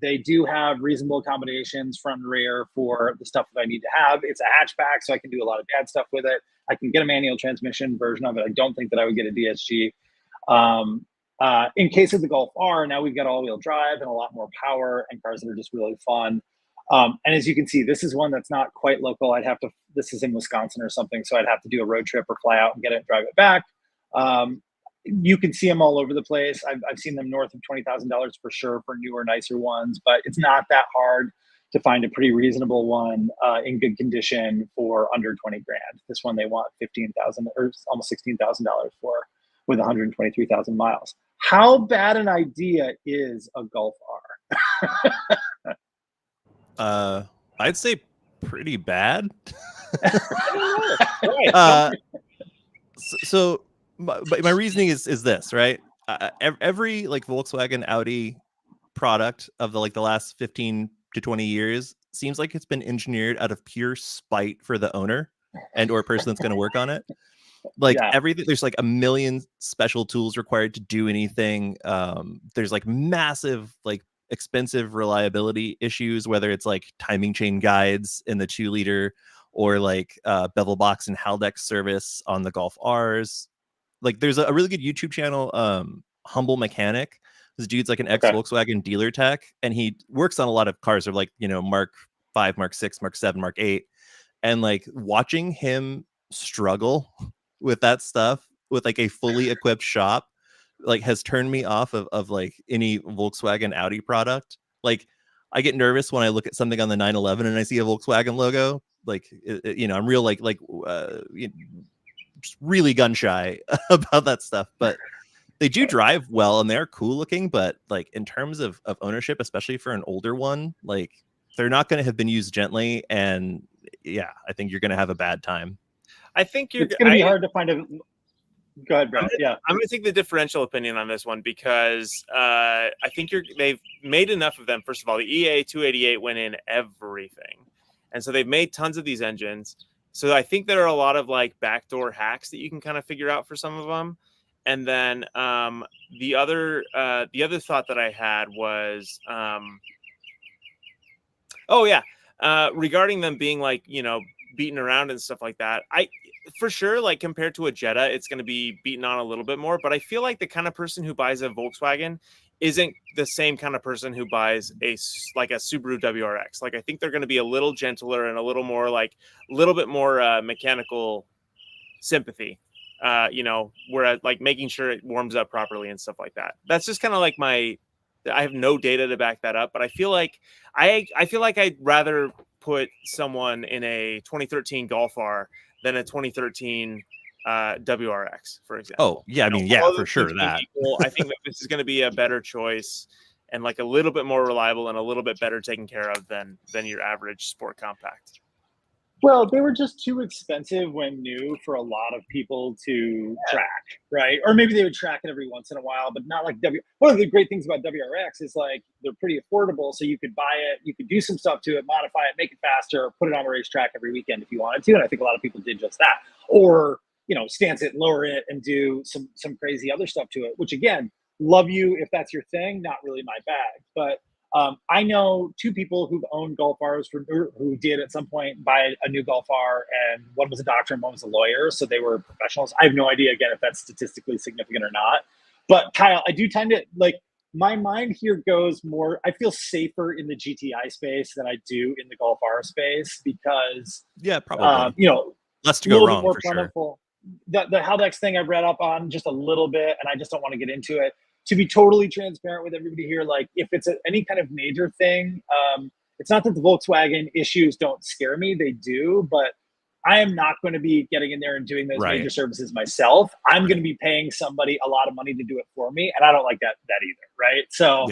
They do have reasonable accommodations front and rear for the stuff that I need to have. It's a hatchback, so I can do a lot of dad stuff with it. I can get a manual transmission version of it. I don't think that I would get a DSG. In case of the Golf R, now we've got all-wheel drive and a lot more power and cars that are just really fun. And as you can see, this is one that's not quite local. This is in Wisconsin or something, so I'd have to do a road trip or fly out and get it and drive it back. You can see them all over the place. I've seen them north of $20,000 for sure for newer, nicer ones, but it's not that hard to find a pretty reasonable one in good condition for under 20 grand. This one they want $15,000 or almost $16,000 for, with 123,000 miles. How bad an idea is a Golf R? I'd say pretty bad. So my reasoning is this, right? every like Volkswagen, Audi product of the last 15 to 20 years seems like it's been engineered out of pure spite for the owner and or person that's going to work on it. Like everything, there's like a million special tools required to do anything. There's like massive, like expensive reliability issues, whether it's like timing chain guides in the 2-liter or like bevel box and Haldex service on the Golf Rs. Like there's a really good YouTube channel, Humble Mechanic. This dude's like an ex Volkswagen dealer tech, and he works on a lot of cars of like, you know, Mark 5, Mark 6, Mark 7, Mark 8. And like watching him struggle with that stuff with like a fully equipped shop like has turned me off of like any Volkswagen Audi product. Like I get nervous when I look at something on the 911 and I see a Volkswagen logo. Like you know, I'm real just really gun shy about that stuff, but they do drive well and they're cool looking. But like in terms of ownership, especially for an older one, like they're not going to have been used gently. And yeah, I think you're going to have a bad time. I think it's going to be hard to find a. Go ahead, Brett. I'm going to take the differential opinion on this one because I think they've made enough of them. First of all, the EA 288 went in everything, and so they've made tons of these engines. So I think there are a lot of like backdoor hacks that you can kind of figure out for some of them. And then the other thought that I had was, regarding them being like, you know, beaten around and stuff like that. For sure, like compared to a Jetta, it's going to be beaten on a little bit more. But I feel like the kind of person who buys a Volkswagen isn't the same kind of person who buys a Subaru WRX. Like I think they're going to be a little gentler and a little bit more mechanical sympathy. You know, whereas like making sure it warms up properly and stuff like that. That's just kind of like I have no data to back that up, but I feel like I'd rather put someone in a 2013 Golf R than a 2013 WRX, for example. Oh, yeah, I mean, yeah, for sure that. I think that this is going to be a better choice and like a little bit more reliable and a little bit better taken care of than your average sport compact. Well, they were just too expensive when new for a lot of people to track, right? Or maybe they would track it every once in a while, but not like One of the great things about WRX is like they're pretty affordable, so you could buy it, you could do some stuff to it, modify it, make it faster, put it on a racetrack every weekend if you wanted to. And I think a lot of people did just that. Or, you know, stance it, lower it, and do some crazy other stuff to it, which again, love you if that's your thing, not really my bag. But I know two people who've owned Golf Rs who did at some point buy a new Golf R, and one was a doctor and one was a lawyer, so they were professionals. I have no idea, again, if that's statistically significant or not. But Kyle, I do tend to like my mind here goes more. I feel safer in the GTI space than I do in the Golf R space because probably you know, less to go wrong more for plentiful. Sure. The Haldex thing I've read up on just a little bit, and I just don't want to get into it. To be totally transparent with everybody here, like if it's any kind of major thing, it's not that the Volkswagen issues don't scare me, they do, but I am not going to be getting in there and doing those major services myself. I'm going to be paying somebody a lot of money to do it for me, and I don't like that either, right? So,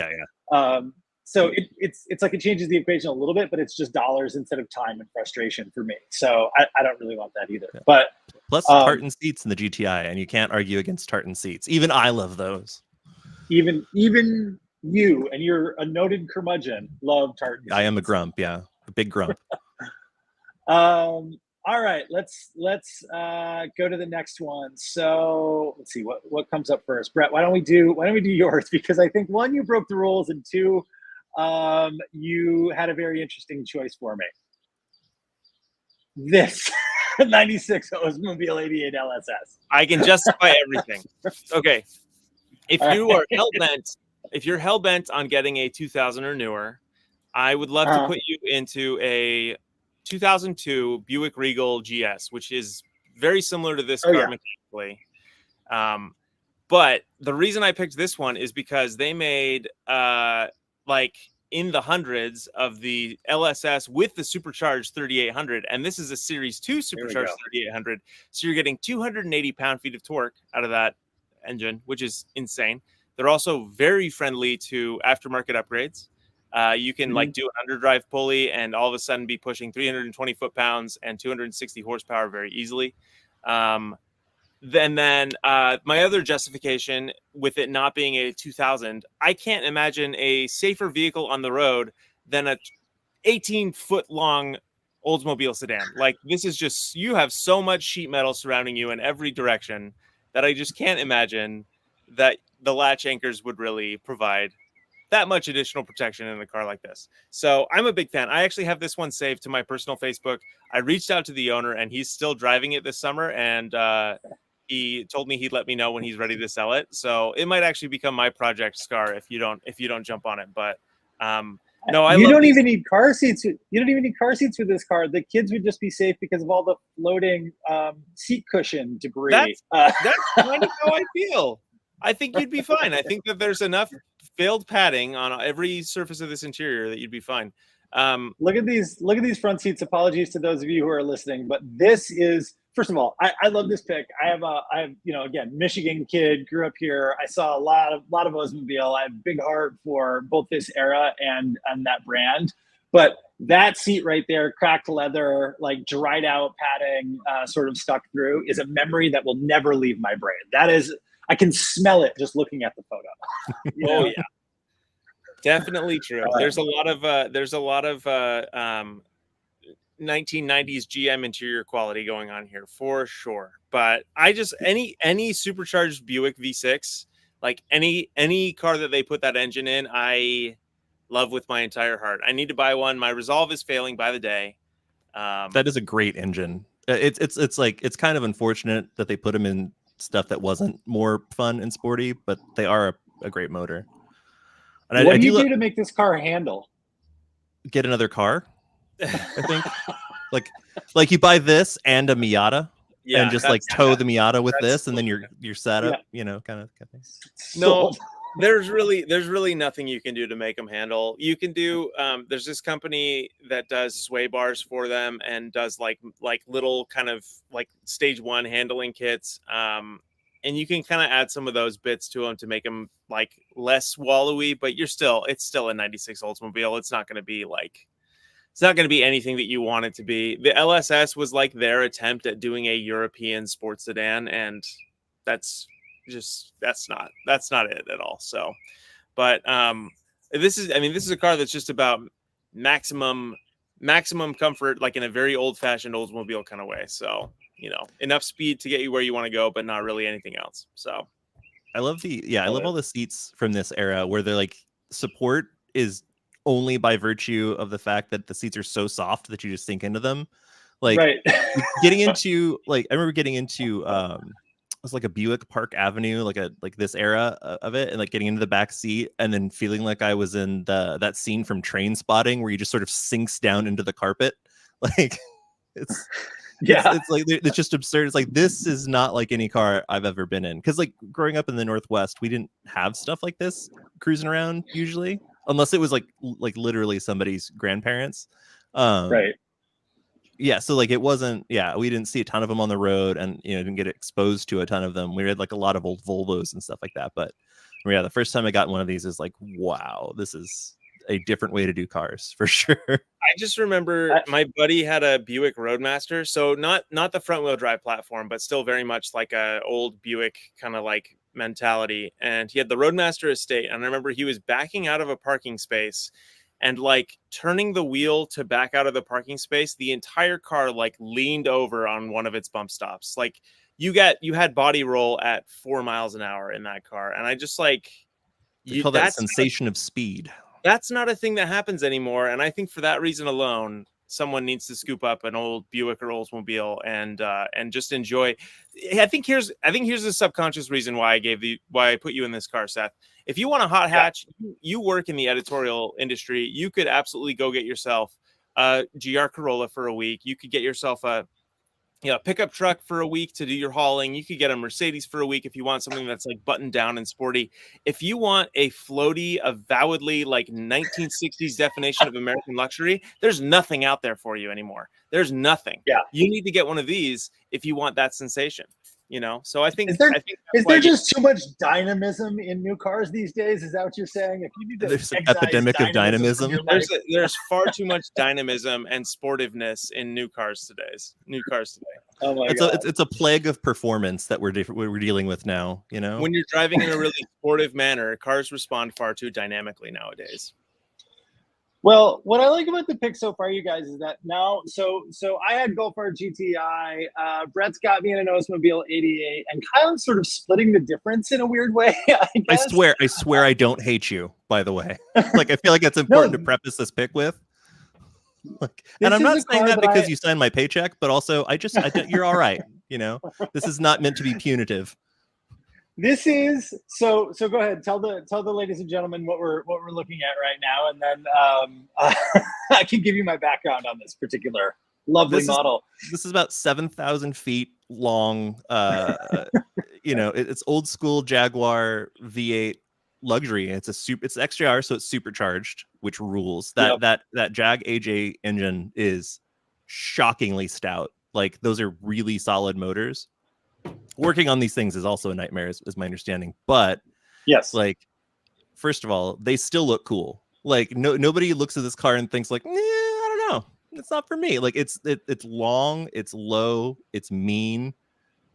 so it's like it changes the equation a little bit, but it's just dollars instead of time and frustration for me. So I don't really want that either. But plus tartan seats in the GTI, and you can't argue against tartan seats. Even I love those. Even you, and you're a noted curmudgeon, love tartan seats. I am a grump, a big grump. All right, let's go to the next one. So let's see what comes up first. Brett, why don't we do yours? Because I think one, you broke the rules, and two, you had a very interesting choice for me. This 96 Oldsmobile 88 LSS. I can justify everything. Okay. If you are hell bent on getting a 2000 or newer, I would love to put you into a 2002 Buick Regal GS, which is very similar to this car mechanically. But the reason I picked this one is because they made like in the hundreds of the LSS with the supercharged 3800, and this is a Series 2 supercharged 3800. So you're getting 280 pound-feet of torque out of that engine, which is insane. They're also very friendly to aftermarket upgrades. You can like do an underdrive pulley and all of a sudden be pushing 320 foot-pounds and 260 horsepower very easily. then my other justification with it not being a 2000, I can't imagine a safer vehicle on the road than a 18-foot long Oldsmobile sedan. Like, this is just, you have so much sheet metal surrounding you in every direction that I just can't imagine that the latch anchors would really provide that much additional protection in a car like this. So I'm a big fan. I actually have this one saved to my personal Facebook. I reached out to the owner, and he's still driving it this summer, and he told me he'd let me know when he's ready to sell it. So it might actually become my project Scar if you don't jump on it. But no, you don't even need car seats. You don't even need car seats with this car. The kids would just be safe because of all the floating seat cushion debris. That's kind of how I feel. I think you'd be fine. I think that there's enough failed padding on every surface of this interior that you'd be fine. Look at these front seats. Apologies to those of you who are listening, but this is, first of all, I love this pick. I have again, Michigan kid, grew up here. I saw a lot of Oldsmobile. I have a big heart for both this era and that brand. But that seat right there, cracked leather, like dried out padding, sort of stuck through, is a memory that will never leave my brain. That is, I can smell it just looking at the photo. Oh yeah, definitely true. There's a lot of 1990s GM interior quality going on here for sure. But I just, any supercharged Buick V6, like any car that they put that engine in, I love with my entire heart. I need to buy one. My resolve is failing by the day. That is a great engine. It's like, it's kind of unfortunate that they put them in stuff that wasn't more fun and sporty, but they are a great motor. And what do you do to make this car handle? Get another car, I think. like you buy this and a Miata, and just like tow the Miata with this, and then you're set up, kind of thing. No, there's really nothing you can do to make them handle. You can do there's this company that does sway bars for them and does like little kind of like stage 1 handling kits, and you can kind of add some of those bits to them to make them like less wallowy, but it's still a 96 Oldsmobile. It's not going to be anything that you want it to be. The LSS was like their attempt at doing a European sports sedan, and that's not it at all. So, but this is a car that's just about maximum comfort, like in a very old-fashioned Oldsmobile kind of way. So, enough speed to get you where you want to go, but not really anything else. So I love all the seats from this era where they're like, support is only by virtue of the fact that the seats are so soft that you just sink into them. Like, right. Getting into, like, I remember getting into it was like a Buick Park Avenue, like this era of it, and like getting into the back seat and then feeling like I was in that scene from Train Spotting where you just sort of sinks down into the carpet. Like, it's like, it's just absurd. It's like, this is not like any car I've ever been in, because like growing up in the Northwest, we didn't have stuff like this cruising around usually, unless it was like literally somebody's grandparents. Right. Yeah, so like it wasn't, we didn't see a ton of them on the road, and didn't get exposed to a ton of them. We had like a lot of old Volvos and stuff like that. But the first time I got one of these is like, wow, this is a different way to do cars for sure. I just remember my buddy had a Buick Roadmaster, so not the front wheel drive platform, but still very much like a old Buick kind of like mentality. And he had the Roadmaster estate, and I remember he was backing out of a parking space and like turning the wheel to back out of the parking space. The entire car like leaned over on one of its bump stops. Like you had body roll at 4 miles an hour in that car, and I just like, you call that sensation of speed. That's not a thing that happens anymore. And I think for that reason alone, someone needs to scoop up an old Buick or Oldsmobile and just enjoy. I think here's the subconscious reason why I put you in this car, Seth. If you want a hot hatch, you work in the editorial industry, you could absolutely go get yourself a GR Corolla for a week. You could get yourself a pickup truck for a week to do your hauling. You could get a Mercedes for a week if you want something that's like buttoned down and sporty. If you want a floaty, avowedly like 1960s definition of American luxury, there's nothing out there for you anymore. There's nothing. Yeah. You need to get one of these if you want that sensation. So I think is there just too much dynamism in new cars these days? Is that what you're saying? If you need to, there's an epidemic of dynamism. There's far too much dynamism and sportiveness in new cars today. Oh my it's God. it's a plague of performance that we're dealing with now. You know, When you're driving in a really sportive manner, cars respond far too dynamically nowadays. Well, what I like about the pick so far, you guys, is that now, so I had Golf R GTI, Brett's got me in an Oldsmobile 88, and Kyle's sort of splitting the difference in a weird way, I I guess. swear I don't hate you, by the way. Like, I feel like it's important to preface this pick with. Like, and I'm not saying that because you signed my paycheck, but also you're all right. You know, this is not meant to be punitive. This is so go ahead, tell the ladies and gentlemen what we're looking at right now, and then I can give you my background on this particular lovely model. This is about 7,000 feet long. You know, it's old school Jaguar V8 luxury. It's XJR, so it's supercharged, which rules. That Jag AJ engine is shockingly stout. Like, those are really solid motors. Working on these things is also a nightmare, is my understanding. But yes, like, first of all, they still look cool. Like, nobody looks at this car and thinks like, I don't know, it's not for me. Like, it's long, it's low, it's mean,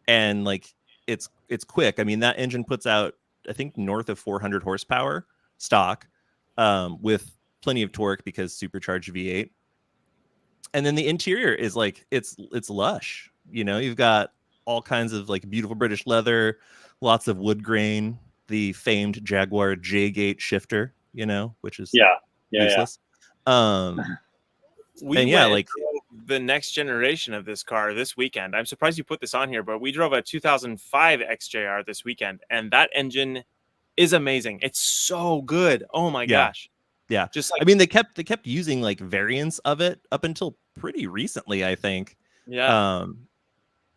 and like it's quick. I mean, that engine puts out, I think, north of 400 horsepower stock, with plenty of torque because supercharged V8. And then the interior is like, it's lush. You know, you've got all kinds of like beautiful British leather, lots of wood grain, the famed Jaguar J-gate shifter, you know, which is useless. The next generation of this car this weekend. I'm surprised you put this on here, but we drove a 2005 XJR this weekend, and that engine is amazing. It's so good. Oh my gosh. Yeah. Just like, I mean, they kept using like variants of it up until pretty recently, I think. Yeah.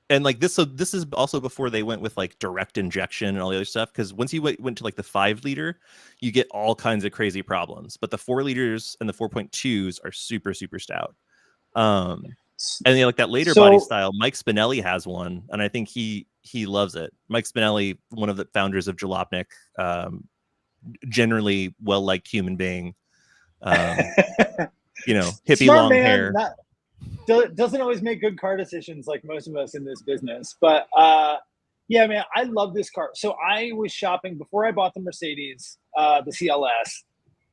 And like this is also before they went with like direct injection and all the other stuff. Because once you went to like the 5-liter, you get all kinds of crazy problems. But the 4 liters and the 4.2s are super, super stout. And like that later body style, Mike Spinelli has one, and I think he loves it. Mike Spinelli, one of the founders of Jalopnik, generally well-liked human being. You know, hippie smart long man, hair. Doesn't always make good car decisions like most of us in this business, but yeah, man, I love this car. So I was shopping before I bought the Mercedes, the CLS.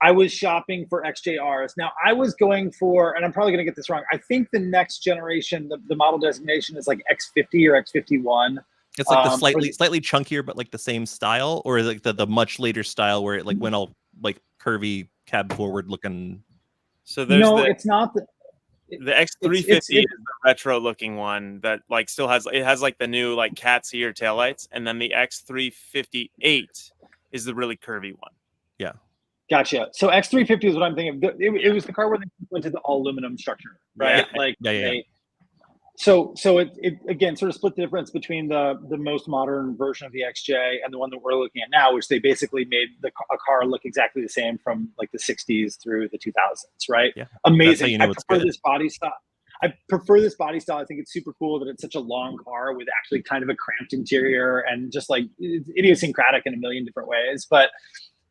I was shopping for XJRs. Now I was going for, and I'm probably going to get this wrong, I think the next generation, the model designation is like X50 or X51. It's like the slightly chunkier, but like the same style, or like the much later style where it like went all like curvy cab forward looking. So there's it's not the X350 is the retro looking one that like still has like the new like cat's ear taillights, and then the X358 is the really curvy one. Yeah. Gotcha. So X350 is what I'm thinking of. It was the car where they went to the all aluminum structure, right? So it again sort of split the difference between the most modern version of the XJ and the one that we're looking at now, which they basically made a car look exactly the same from like the 60s through the 2000s, right? Yeah. Amazing. I prefer this body style. I think it's super cool that it's such a long car with actually kind of a cramped interior and just like idiosyncratic in a million different ways. But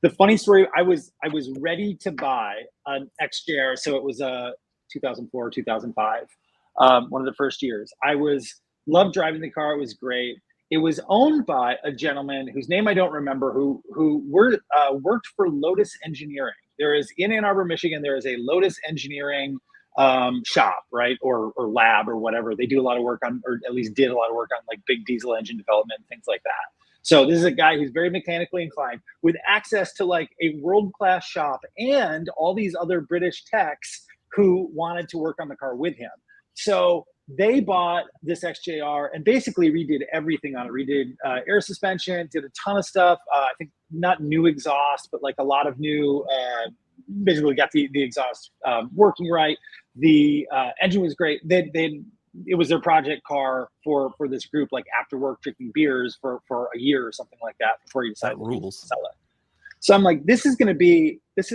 the funny story, I was ready to buy an XJR. So it was a 2004, 2005. One of the first years. I loved driving the car. It was great. It was owned by a gentleman whose name I don't remember, who worked for Lotus Engineering. There is in Ann Arbor, Michigan, there is a Lotus Engineering shop, right, or lab or whatever. They do a lot of work on, or at least did a lot of work on like big diesel engine development and things like that. So this is a guy who's very mechanically inclined with access to like a world-class shop and all these other British techs who wanted to work on the car with him. So they bought this XJR and basically redid everything on it. Redid air suspension, did a ton of stuff. I think not new exhaust, but like a lot of new, basically got the exhaust working right. The engine was great. It was their project car for this group, like after work drinking beers for a year or something like that before you decide to sell it. So I'm like, this is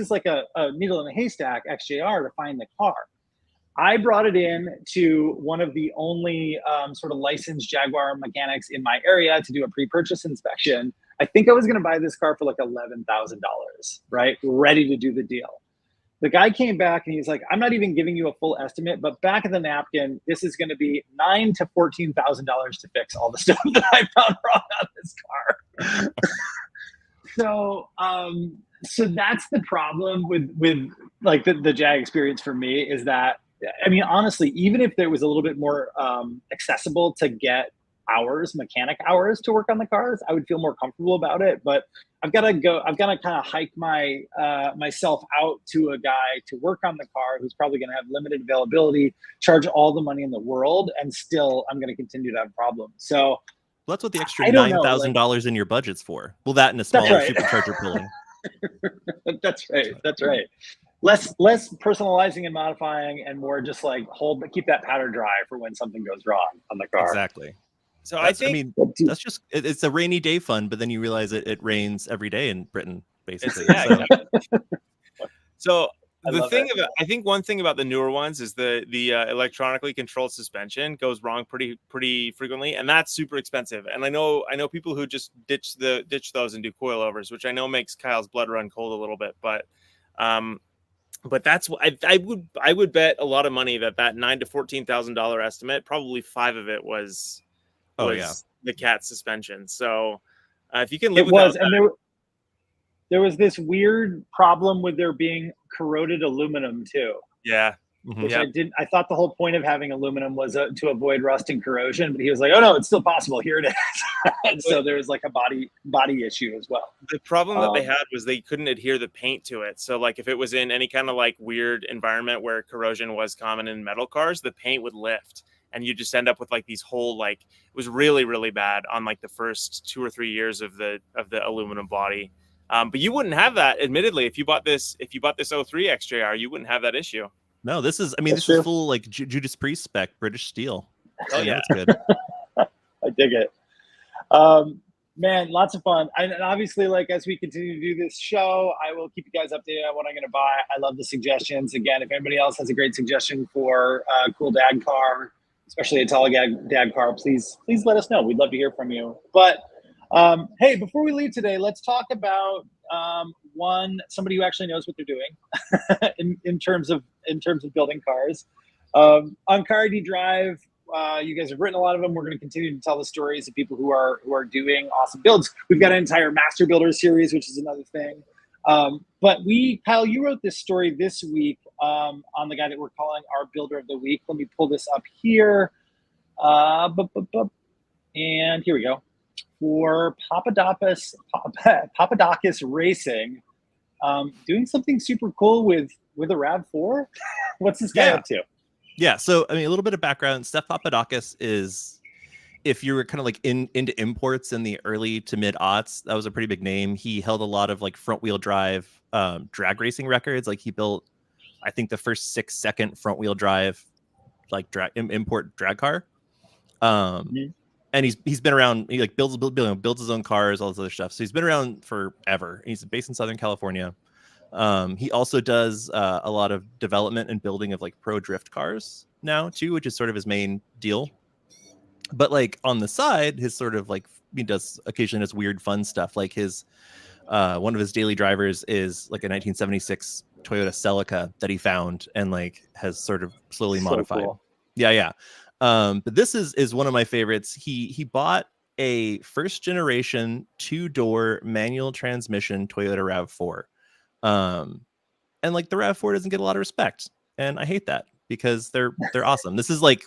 like a needle in a haystack XJR to find the car. I brought it in to one of the only sort of licensed Jaguar mechanics in my area to do a pre-purchase inspection. I think I was going to buy this car for like $11,000, right? Ready to do the deal. The guy came back and he's like, I'm not even giving you a full estimate, but back of the napkin, this is going to be $9,000 to $14,000 to fix all the stuff that I found wrong on this car. So that's the problem with like the Jag experience for me, is that, I mean, honestly, even if there was a little bit more accessible to get mechanic hours to work on the cars, I would feel more comfortable about it. But I've got to kind of hike myself out to a guy to work on the car who's probably going to have limited availability, charge all the money in the world, and still I'm going to continue to have problems. So Well, that's what the extra $9,000 in your budget's for. Well, that and a smaller supercharger pulling. That's right. Less personalizing and modifying, and more just like keep that powder dry for when something goes wrong on the car. Exactly. So I think that's just it's a rainy day fun, but then you realize it rains every day in Britain, basically. So I think one thing about the newer ones is the electronically controlled suspension goes wrong pretty frequently, and that's super expensive. And I know people who just ditch those and do coilovers, which I know makes Kyle's blood run cold a little bit, but that's what I would bet a lot of money that $9,000 to $14,000 estimate, probably 5 of it was the cat suspension. So if you can live without that, and there was this weird problem with there being corroded aluminum too. Yeah. Which I thought the whole point of having aluminum was to avoid rust and corrosion, but he was like, oh no, it's still possible. Here it is. And so there was like a body issue as well. The problem that they had was they couldn't adhere the paint to it. So like if it was in any kind of like weird environment where corrosion was common in metal cars, the paint would lift. And you just end up with like these whole, like, it was really, really bad on like the first 2 or 3 years of the aluminum body. But you wouldn't have that, admittedly, if you bought this 03 XJR, you wouldn't have that issue. No, this is full like Judas Priest spec British steel. Oh yeah, it's good. I dig it. Man, lots of fun. And obviously, like, as we continue to do this show, I will keep you guys updated on what I'm going to buy. I love the suggestions. Again, if anybody else has a great suggestion for a cool dad car, especially a tall dad car, please let us know. We'd love to hear from you. But hey, before we leave today, let's talk about somebody who actually knows what they're doing in terms of building cars. On CARiD Drive, you guys have written a lot of them. We're going to continue to tell the stories of people who are doing awesome builds. We've got an entire Master Builder series, which is another thing. But Kyle, you wrote this story this week on the guy that we're calling our Builder of the Week. Let me pull this up here. And here we go. For Papadakis Racing, doing something super cool with a RAV4. What's this guy up to? Yeah, so I mean, a little bit of background. Steph Papadakis is, if you were kind of like into imports in the early to mid aughts, that was a pretty big name. He held a lot of like front wheel drive drag racing records. Like he built, I think, the first 6-second front wheel drive like import drag car. And he's been around. He like builds his own cars, all this other stuff. So he's been around forever. He's based in Southern California. He also does a lot of development and building of like pro drift cars now too, which is sort of his main deal. But like on the side, his sort of like, he does occasionally does weird fun stuff. Like his one of his daily drivers is like a 1976 Toyota Celica that he found and like has sort of slowly modified. Cool. Yeah. But this is one of my favorites. He bought a first generation 2-door manual transmission Toyota RAV4. And like the RAV4 doesn't get a lot of respect, and I hate that because they're awesome. This is like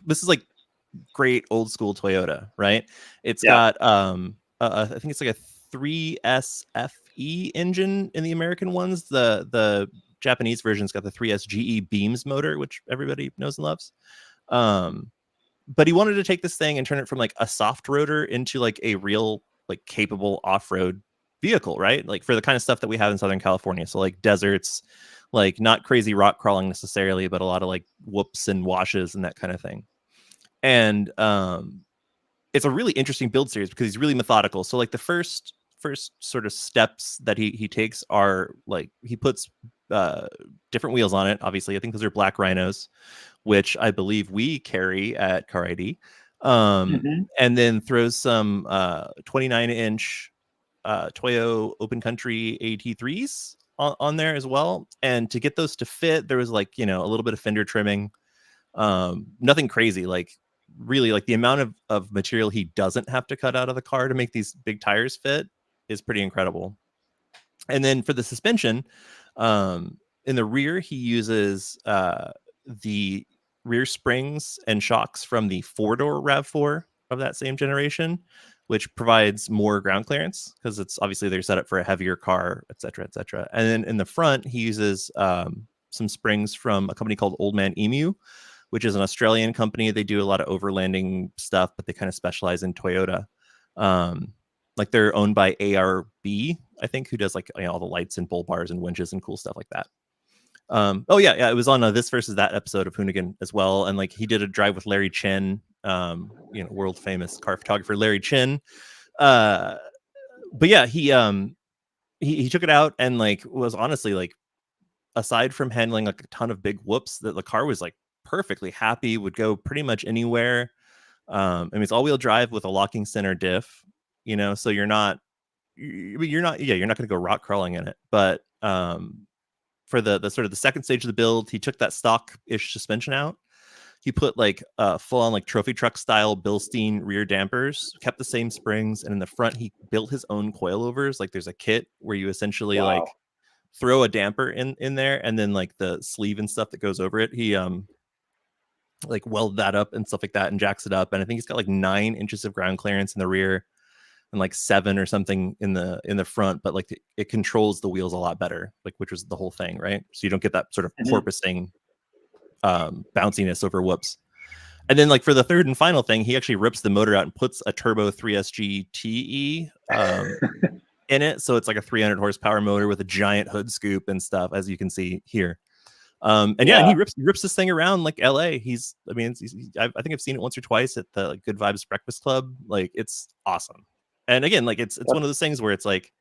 great old school Toyota, right? It's got I think it's like a 3SFE engine in the American ones. The Japanese version's got the 3SGE Beams motor, which everybody knows and loves. But he wanted to take this thing and turn it from like a soft roader into like a real like capable off-road vehicle, right? Like for the kind of stuff that we have in Southern California. So like deserts, like not crazy rock crawling necessarily, but a lot of like whoops and washes and that kind of thing. And it's a really interesting build series because he's really methodical. So like the first sort of steps that he takes are like he puts different wheels on it. Obviously, I think those are black Rhinos, which I believe we carry at CARiD. And then throws some 29-inch Toyo Open Country AT3s on there as well. And to get those to fit, there was like, a little bit of fender trimming, nothing crazy, like really like the amount of material he doesn't have to cut out of the car to make these big tires fit is pretty incredible. And then for the suspension, in the rear, he uses the rear springs and shocks from the 4-door RAV4 of that same generation, which provides more ground clearance because it's obviously they're set up for a heavier car, et cetera, et cetera. And then in the front, he uses some springs from a company called Old Man Emu, which is an Australian company. They do a lot of overlanding stuff, but they kind of specialize in Toyota. Like they're owned by ARB, I think, who does like all the lights and bull bars and winches and cool stuff like that. It was on This Versus That episode of Hoonigan as well, and like he did a drive with Larry Chin, world famous car photographer Larry Chin. But yeah, he took it out and like was honestly like, aside from handling like a ton of big whoops, that the car was like perfectly happy, would go pretty much anywhere. I mean, it's all-wheel drive with a locking center diff, so you're not going to go rock crawling in it. But for the sort of the second stage of the build, he took that stock-ish suspension out. He put like full-on like trophy truck style Bilstein rear dampers, kept the same springs, and in the front he built his own coilovers. Like there's a kit where you essentially like throw a damper in there, and then like the sleeve and stuff that goes over it, he like weld that up and stuff like that and jacks it up. And I think he's got like 9 inches of ground clearance in the rear and like 7 or something in the front, but like it controls the wheels a lot better, like, which was the whole thing, right? So you don't get that sort of porpoising bounciness over whoops. And then like for the third and final thing, he actually rips the motor out and puts a turbo 3SG TE in it. So it's like a 300 horsepower motor with a giant hood scoop and stuff, as you can see here. And he rips this thing around like LA. I think I've seen it once or twice at the Good Vibes Breakfast Club. Like it's awesome. And again, like it's one of those things where it's like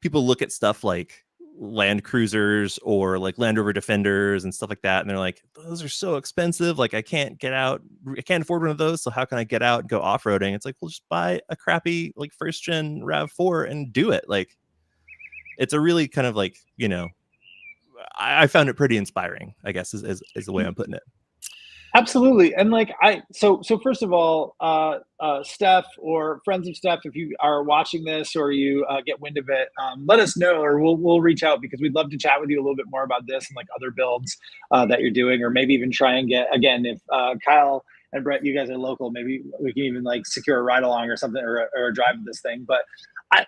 people look at stuff like Land Cruisers or like Land Rover Defenders and stuff like that, and they're like, those are so expensive. Like I can't afford one of those. So how can I get out and go off-roading? It's like, well, just buy a crappy like first gen RAV4 and do it. Like it's a really kind of like, I found it pretty inspiring, I guess is the way I'm putting it. Absolutely. And like so first of all, Steph or friends of Steph, if you are watching this or you get wind of it, let us know, or we'll reach out, because we'd love to chat with you a little bit more about this and like other builds that you're doing, or maybe even try and get, again, if Kyle and Brett, you guys are local, maybe we can even like secure a ride along or something, or a drive of this thing. But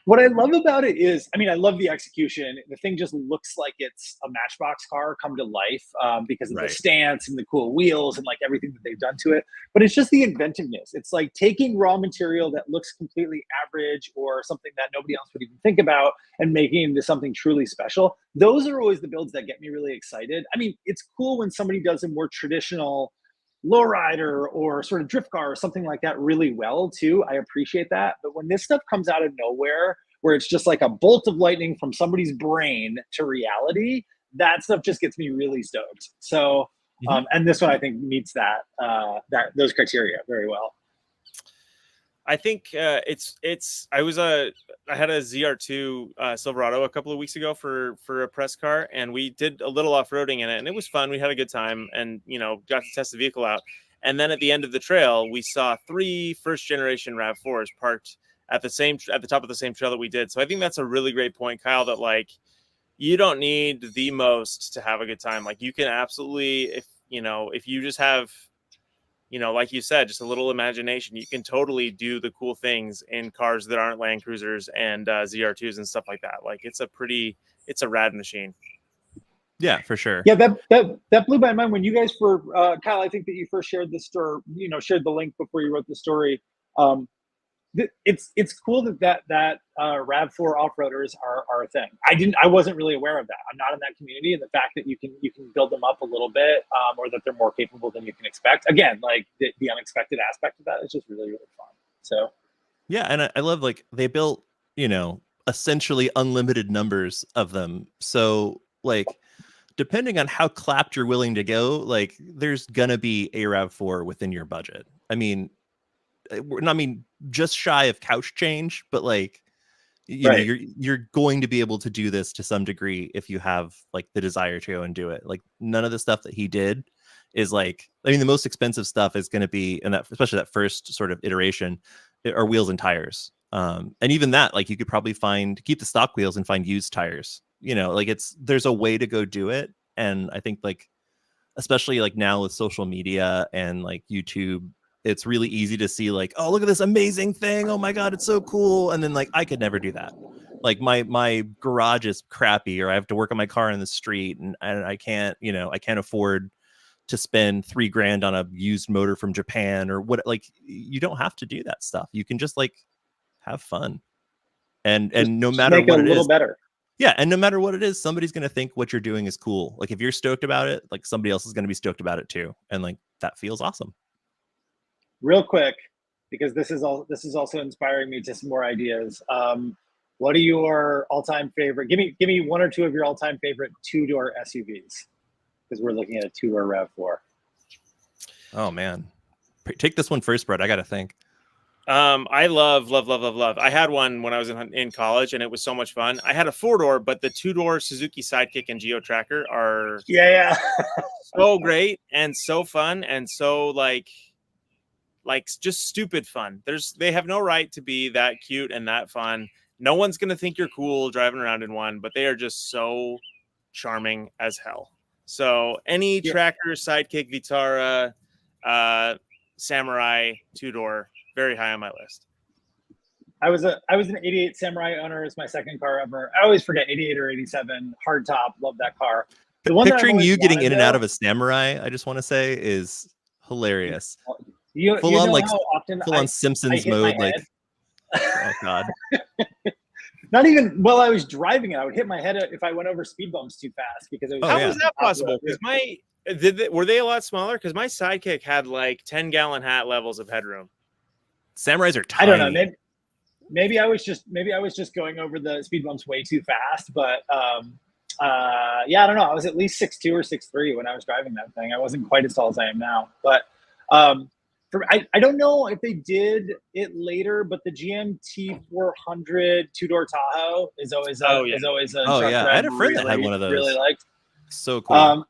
what I love about it is, I love the execution. The thing just looks like it's a Matchbox car come to life because of the stance and the cool wheels and like everything that they've done to it. But it's just the inventiveness. It's like taking raw material that looks completely average or something that nobody else would even think about and making it into something truly special. Those are always the builds that get me really excited. It's cool when somebody does a more traditional lowrider or sort of drift car or something like that really well too. I appreciate that. But when this stuff comes out of nowhere, where it's just like a bolt of lightning from somebody's brain to reality, that stuff just gets me really stoked. So, and this one I think meets those criteria very well. I think I had a ZR2 Silverado a couple of weeks ago for a press car, and we did a little off-roading in it, and it was fun. We had a good time, and got to test the vehicle out. And then at the end of the trail, we saw 3 first-generation RAV4s parked at the top of the same trail that we did. So I think that's a really great point, Kyle, that like you don't need the most to have a good time. Like you can absolutely, if you just have, like you said, just a little imagination, you can totally do the cool things in cars that aren't Land Cruisers and ZR2s and stuff like that. Like it's a rad machine. Yeah, for sure. Yeah, that blew my mind when you guys Kyle, I think that you first shared this story, shared the link before you wrote the story. It's cool that RAV4 off-roaders are a thing. I wasn't really aware of that. I'm not in that community, and the fact that you can build them up a little bit, or that they're more capable than you can expect. Again, like the unexpected aspect of that is just really, really fun. So yeah, and I love like they built essentially unlimited numbers of them. So like depending on how clapped you're willing to go, like there's gonna be a RAV4 within your budget. Just shy of couch change, but like You know, you're going to be able to do this to some degree if you have like the desire to go and do it. Like none of the stuff that he did is like, I mean, the most expensive stuff is going to be, and that especially that first sort of iteration, are wheels and tires. And even that, like you could probably keep the stock wheels and find used tires. You know, like there's a way to go do it. And I think like, especially like now with social media and like YouTube, it's really easy to see like, oh, look at this amazing thing. Oh my God, it's so cool. And then like, I could never do that. Like my garage is crappy, or I have to work on my car in the street, and I can't, you know, I can't afford to spend $3,000 on a used motor from Japan or what. Like, you don't have to do that stuff. You can just like have fun. And no matter what it is, better. Yeah, and no matter what it is, somebody's going to think what you're doing is cool. Like if you're stoked about it, like somebody else is going to be stoked about it too. And like that feels awesome. Real quick, because this is also inspiring me to some more ideas. What are your all-time favorite? Give me one or two of your all-time favorite two-door SUVs, because we're looking at a two-door RAV4. Oh man, take this one first, Brett. I got to think. I love. I had one when I was in college, and it was so much fun. I had a 4-door, but the 2-door Suzuki Sidekick and Geo Tracker are so great and so fun and so like just stupid fun. They have no right to be that cute and that fun. No one's gonna think you're cool driving around in one, but they are just so charming as hell. So any Tracker, Sidekick, Vitara, Samurai 2-door, very high on my list. I was an 88 Samurai owner. It's my second car ever. I always forget 88 or 87 hardtop. Love that car. The one Picturing you getting in and out of a Samurai, I just want to say, is hilarious. Full on Simpsons mode, like oh god. Not even while I was driving it, I would hit my head if I went over speed bumps too fast, because it was how was that possible? Because were they a lot smaller? Because my Sidekick had like 10-gallon hat levels of headroom. Samurais are tiny. I don't know. Maybe I was just going over the speed bumps way too fast. But I don't know. I was at least 6'2" or 6'3" when I was driving that thing. I wasn't quite as tall as I am now. But I don't know if they did it later, but the GMT 400 two-door Tahoe is always a truck I had a friend that had one of those. Really liked. So cool.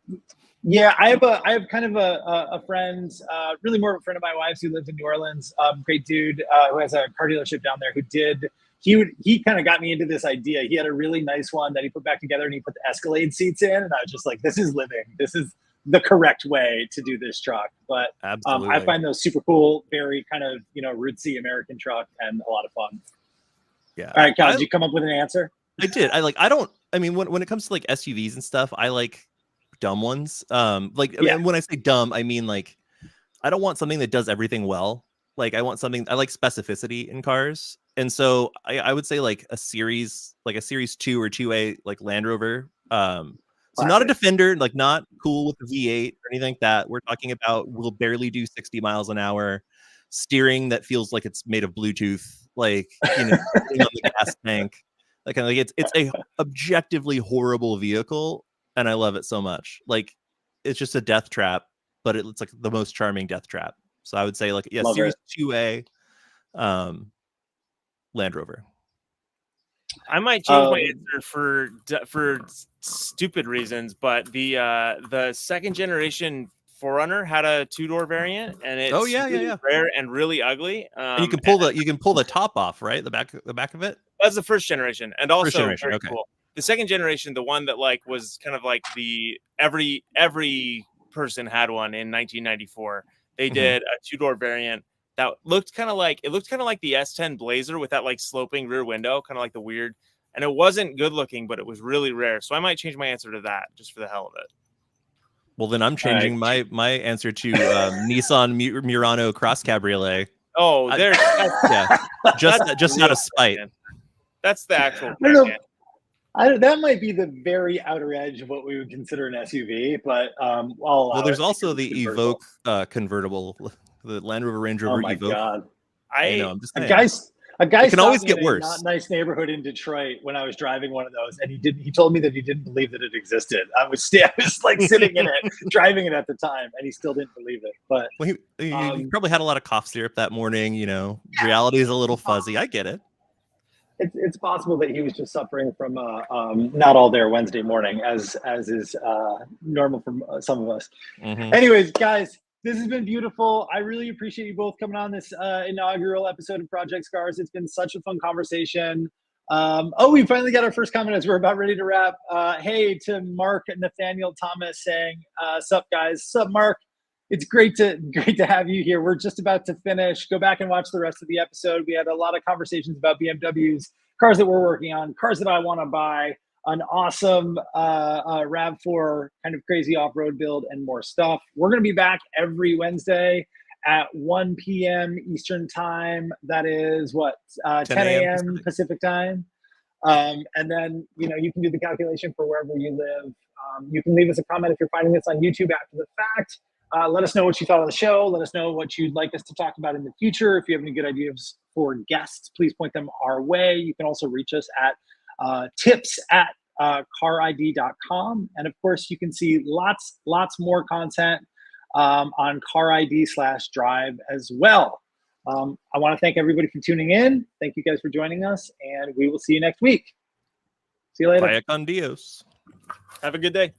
I have kind of a friend, really more of a friend of my wife's, who lives in New Orleans. Great dude who has a car dealership down there. He kind of got me into this idea. He had a really nice one that he put back together, and he put the Escalade seats in, and I was just like, this is living. This is the correct way to do this truck. But I find those super cool, very kind of, rootsy American truck, and a lot of fun. Yeah. All right, Cal, did you come up with an answer? I did. When it comes to like SUVs and stuff, I like dumb ones. When I say dumb, I mean like I don't want something that does everything well. Like I want something, I like specificity in cars. And so I would say like a series 2 or 2A like Land Rover. So not a Defender, like not cool with the V8 or anything like that. We're talking about will barely do 60 miles an hour, steering that feels like it's made of Bluetooth, like on the gas tank. Like it's a objectively horrible vehicle, and I love it so much. Like it's just a death trap, but it's like the most charming death trap. So I would say like love Series it. 2A Land Rover. I might change my answer for stupid reasons, but the second generation 4Runner had a 2-door variant, and it's rare and really ugly. And you can pull the top off, right? The back of it. That's the first generation, and also very okay. cool. The second generation, the one that like was kind of like the every person had one in 1994. They did a 2-door variant that looked kind of like the S10 Blazer with that like sloping rear window, kind of like the weird, and it wasn't good looking, but it was really rare. So I might change my answer to that just for the hell of it. Well, then I'm changing my answer to Nissan Murano Cross Cabriolet. Oh, there's just out of spite. That's the actual. That might be the very outer edge of what we would consider an SUV, but there's also the Evoque convertible, the Land Rover Range Rover Evoque. Oh my God! I'm just saying. A guy can always get worse. Not nice neighborhood in Detroit when I was driving one of those, and he told me that he didn't believe that it existed. I was like sitting in it, driving it at the time, and he still didn't believe it. But he probably had a lot of cough syrup that morning. Reality is a little fuzzy. I get it. It's possible that he was just suffering from not all there Wednesday morning, as is normal for some of us. Mm-hmm. Anyways, guys, this has been beautiful. I really appreciate you both coming on this inaugural episode of Project Scars. It's been such a fun conversation. We finally got our first comment as we're about ready to wrap. Hey to Mark and Nathaniel Thomas saying, "Sup guys, sup Mark." It's great to have you here. We're just about to finish. Go back and watch the rest of the episode. We had a lot of conversations about BMWs, cars that we're working on, cars that I want to buy, an awesome RAV4 kind of crazy off-road build, and more stuff. We're going to be back every Wednesday at 1 p.m. Eastern time. That is 10 a.m. Pacific time. And then, you can do the calculation for wherever you live. You can leave us a comment if you're finding this on YouTube after the fact. Let us know what you thought of the show. Let us know what you'd like us to talk about in the future. If you have any good ideas for guests, please point them our way. You can also reach us at tips@carid.com. And of course, you can see lots more content on CARiD/Drive as well. I want to thank everybody for tuning in. Thank you guys for joining us, and we will see you next week. See you later. Vaya con Dios. Have a good day.